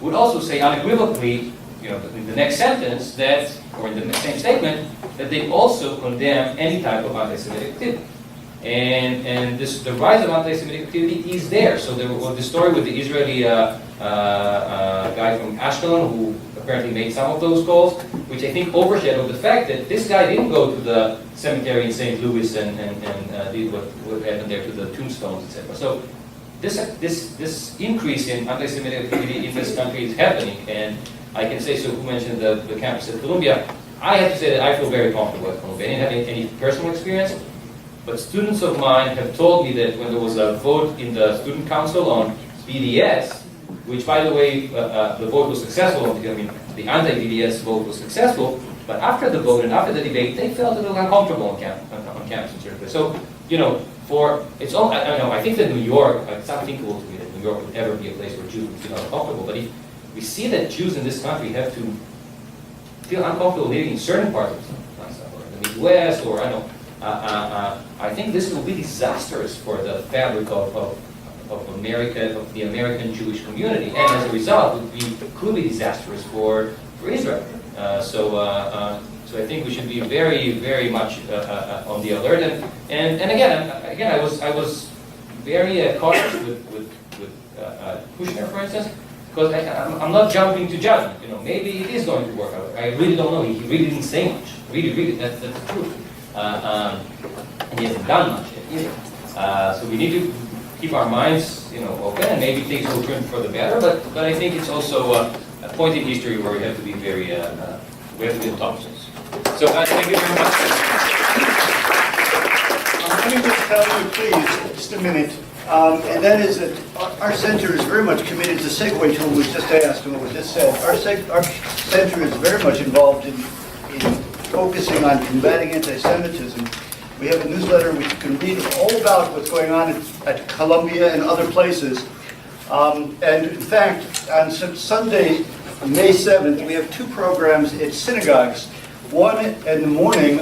would also say unequivocally, in the next sentence or in the same statement, that they also condemn any type of anti-Semitic activity. And the rise of anti-Semitic activity is there. So there was the story with the Israeli guy from Ashkelon who apparently made some of those calls, which I think overshadowed the fact that this guy didn't go to the cemetery in St. Louis and did what happened there to the tombstones, etc. So this increase in anti-Semitic activity in this country is happening, and I can say, so who mentioned the campus at Columbia, I have to say that I feel very comfortable at Columbia. I didn't have any personal experience, but students of mine have told me that when there was a vote in the student council on BDS, which, by the way, the vote was successful. The anti-BDS vote was successful. But after the vote and after the debate, they felt a little uncomfortable on campus in certain places. So, I think that New York, it's unthinkable to me that New York would ever be a place where Jews would feel uncomfortable. But if we see that Jews in this country have to feel uncomfortable living in certain parts of the Midwest, or I think this will be disastrous for the fabric of America, of the American Jewish community, and as a result, could be disastrous for Israel. So I think we should be very, very much on the alert. And again, I was very cautious with Kushner, for instance, because I'm not jumping to judgment. Maybe it is going to work out. I really don't know. He really didn't say much. Really, that's the truth. And he hasn't done much yet either. So we need to keep our minds, open, and maybe things will turn for the better. But I think it's also a point in history where we have to be very, we have to be cautious. So thank you very much. Let me just tell you, please, just a minute, and that is that our center is very much committed to segue to what was just asked and what was just said. Our center is very much involved in focusing on combating anti-Semitism. We have a newsletter which you can read all about what's going on at Columbia and other places. And in fact, on Sunday, May 7th, we have two programs at synagogues. One in the morning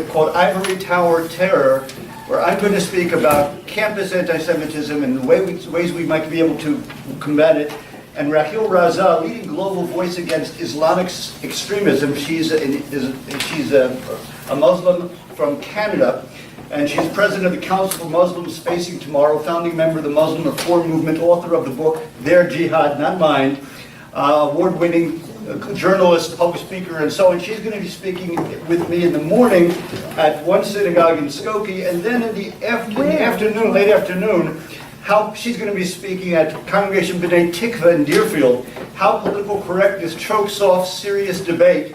called Ivory Tower Terror, where I'm going to speak about campus anti-Semitism and the ways we might be able to combat it. And Rahil Raza, leading global voice against Islamic extremism. She's a Muslim from Canada, and she's president of the Council for Muslims Facing Tomorrow, founding member of the Muslim Reform Movement, author of the book Their Jihad, Not Mine, award-winning journalist, public speaker, and so on. She's going to be speaking with me in the morning at one synagogue in Skokie, and then in the afternoon, late afternoon, how she's going to be speaking at Congregation B'nai Tikva in Deerfield, how political correctness chokes off serious debate.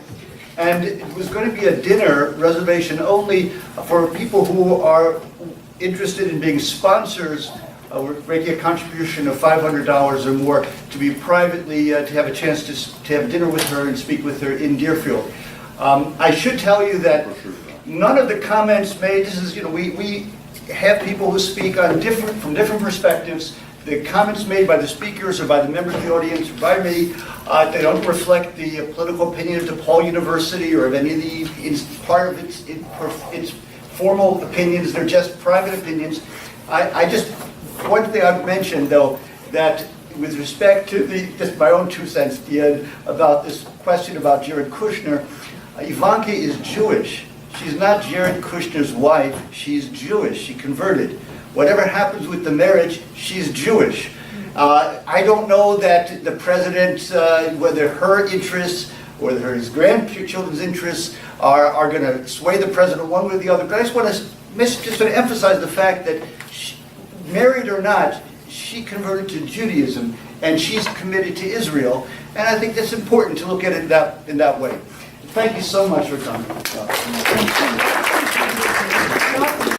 And it was going to be a dinner reservation only for people who are interested in being sponsors. We're making a contribution of $500 or more to be privately, to have a chance to have dinner with her and speak with her in Deerfield. I should tell you that none of the comments made, this is, we have people who speak on from different perspectives. The comments made by the speakers or by the members of the audience or by me, they don't reflect the political opinion of DePaul University or of any of the, part of its formal opinions. They're just private opinions. One thing I've mentioned, though, that with respect to just my own 2 cents, about this question about Jared Kushner, Ivanka is Jewish. She's not Jared Kushner's wife. She's Jewish. She converted. Whatever happens with the marriage, she's Jewish. I don't know that the president, whether her interests or his grandchildren's interests are going to sway the president one way or the other. But I just want to emphasize the fact that married or not, she converted to Judaism, and she's committed to Israel. And I think that's important to look at it in that way. Thank you so much for coming.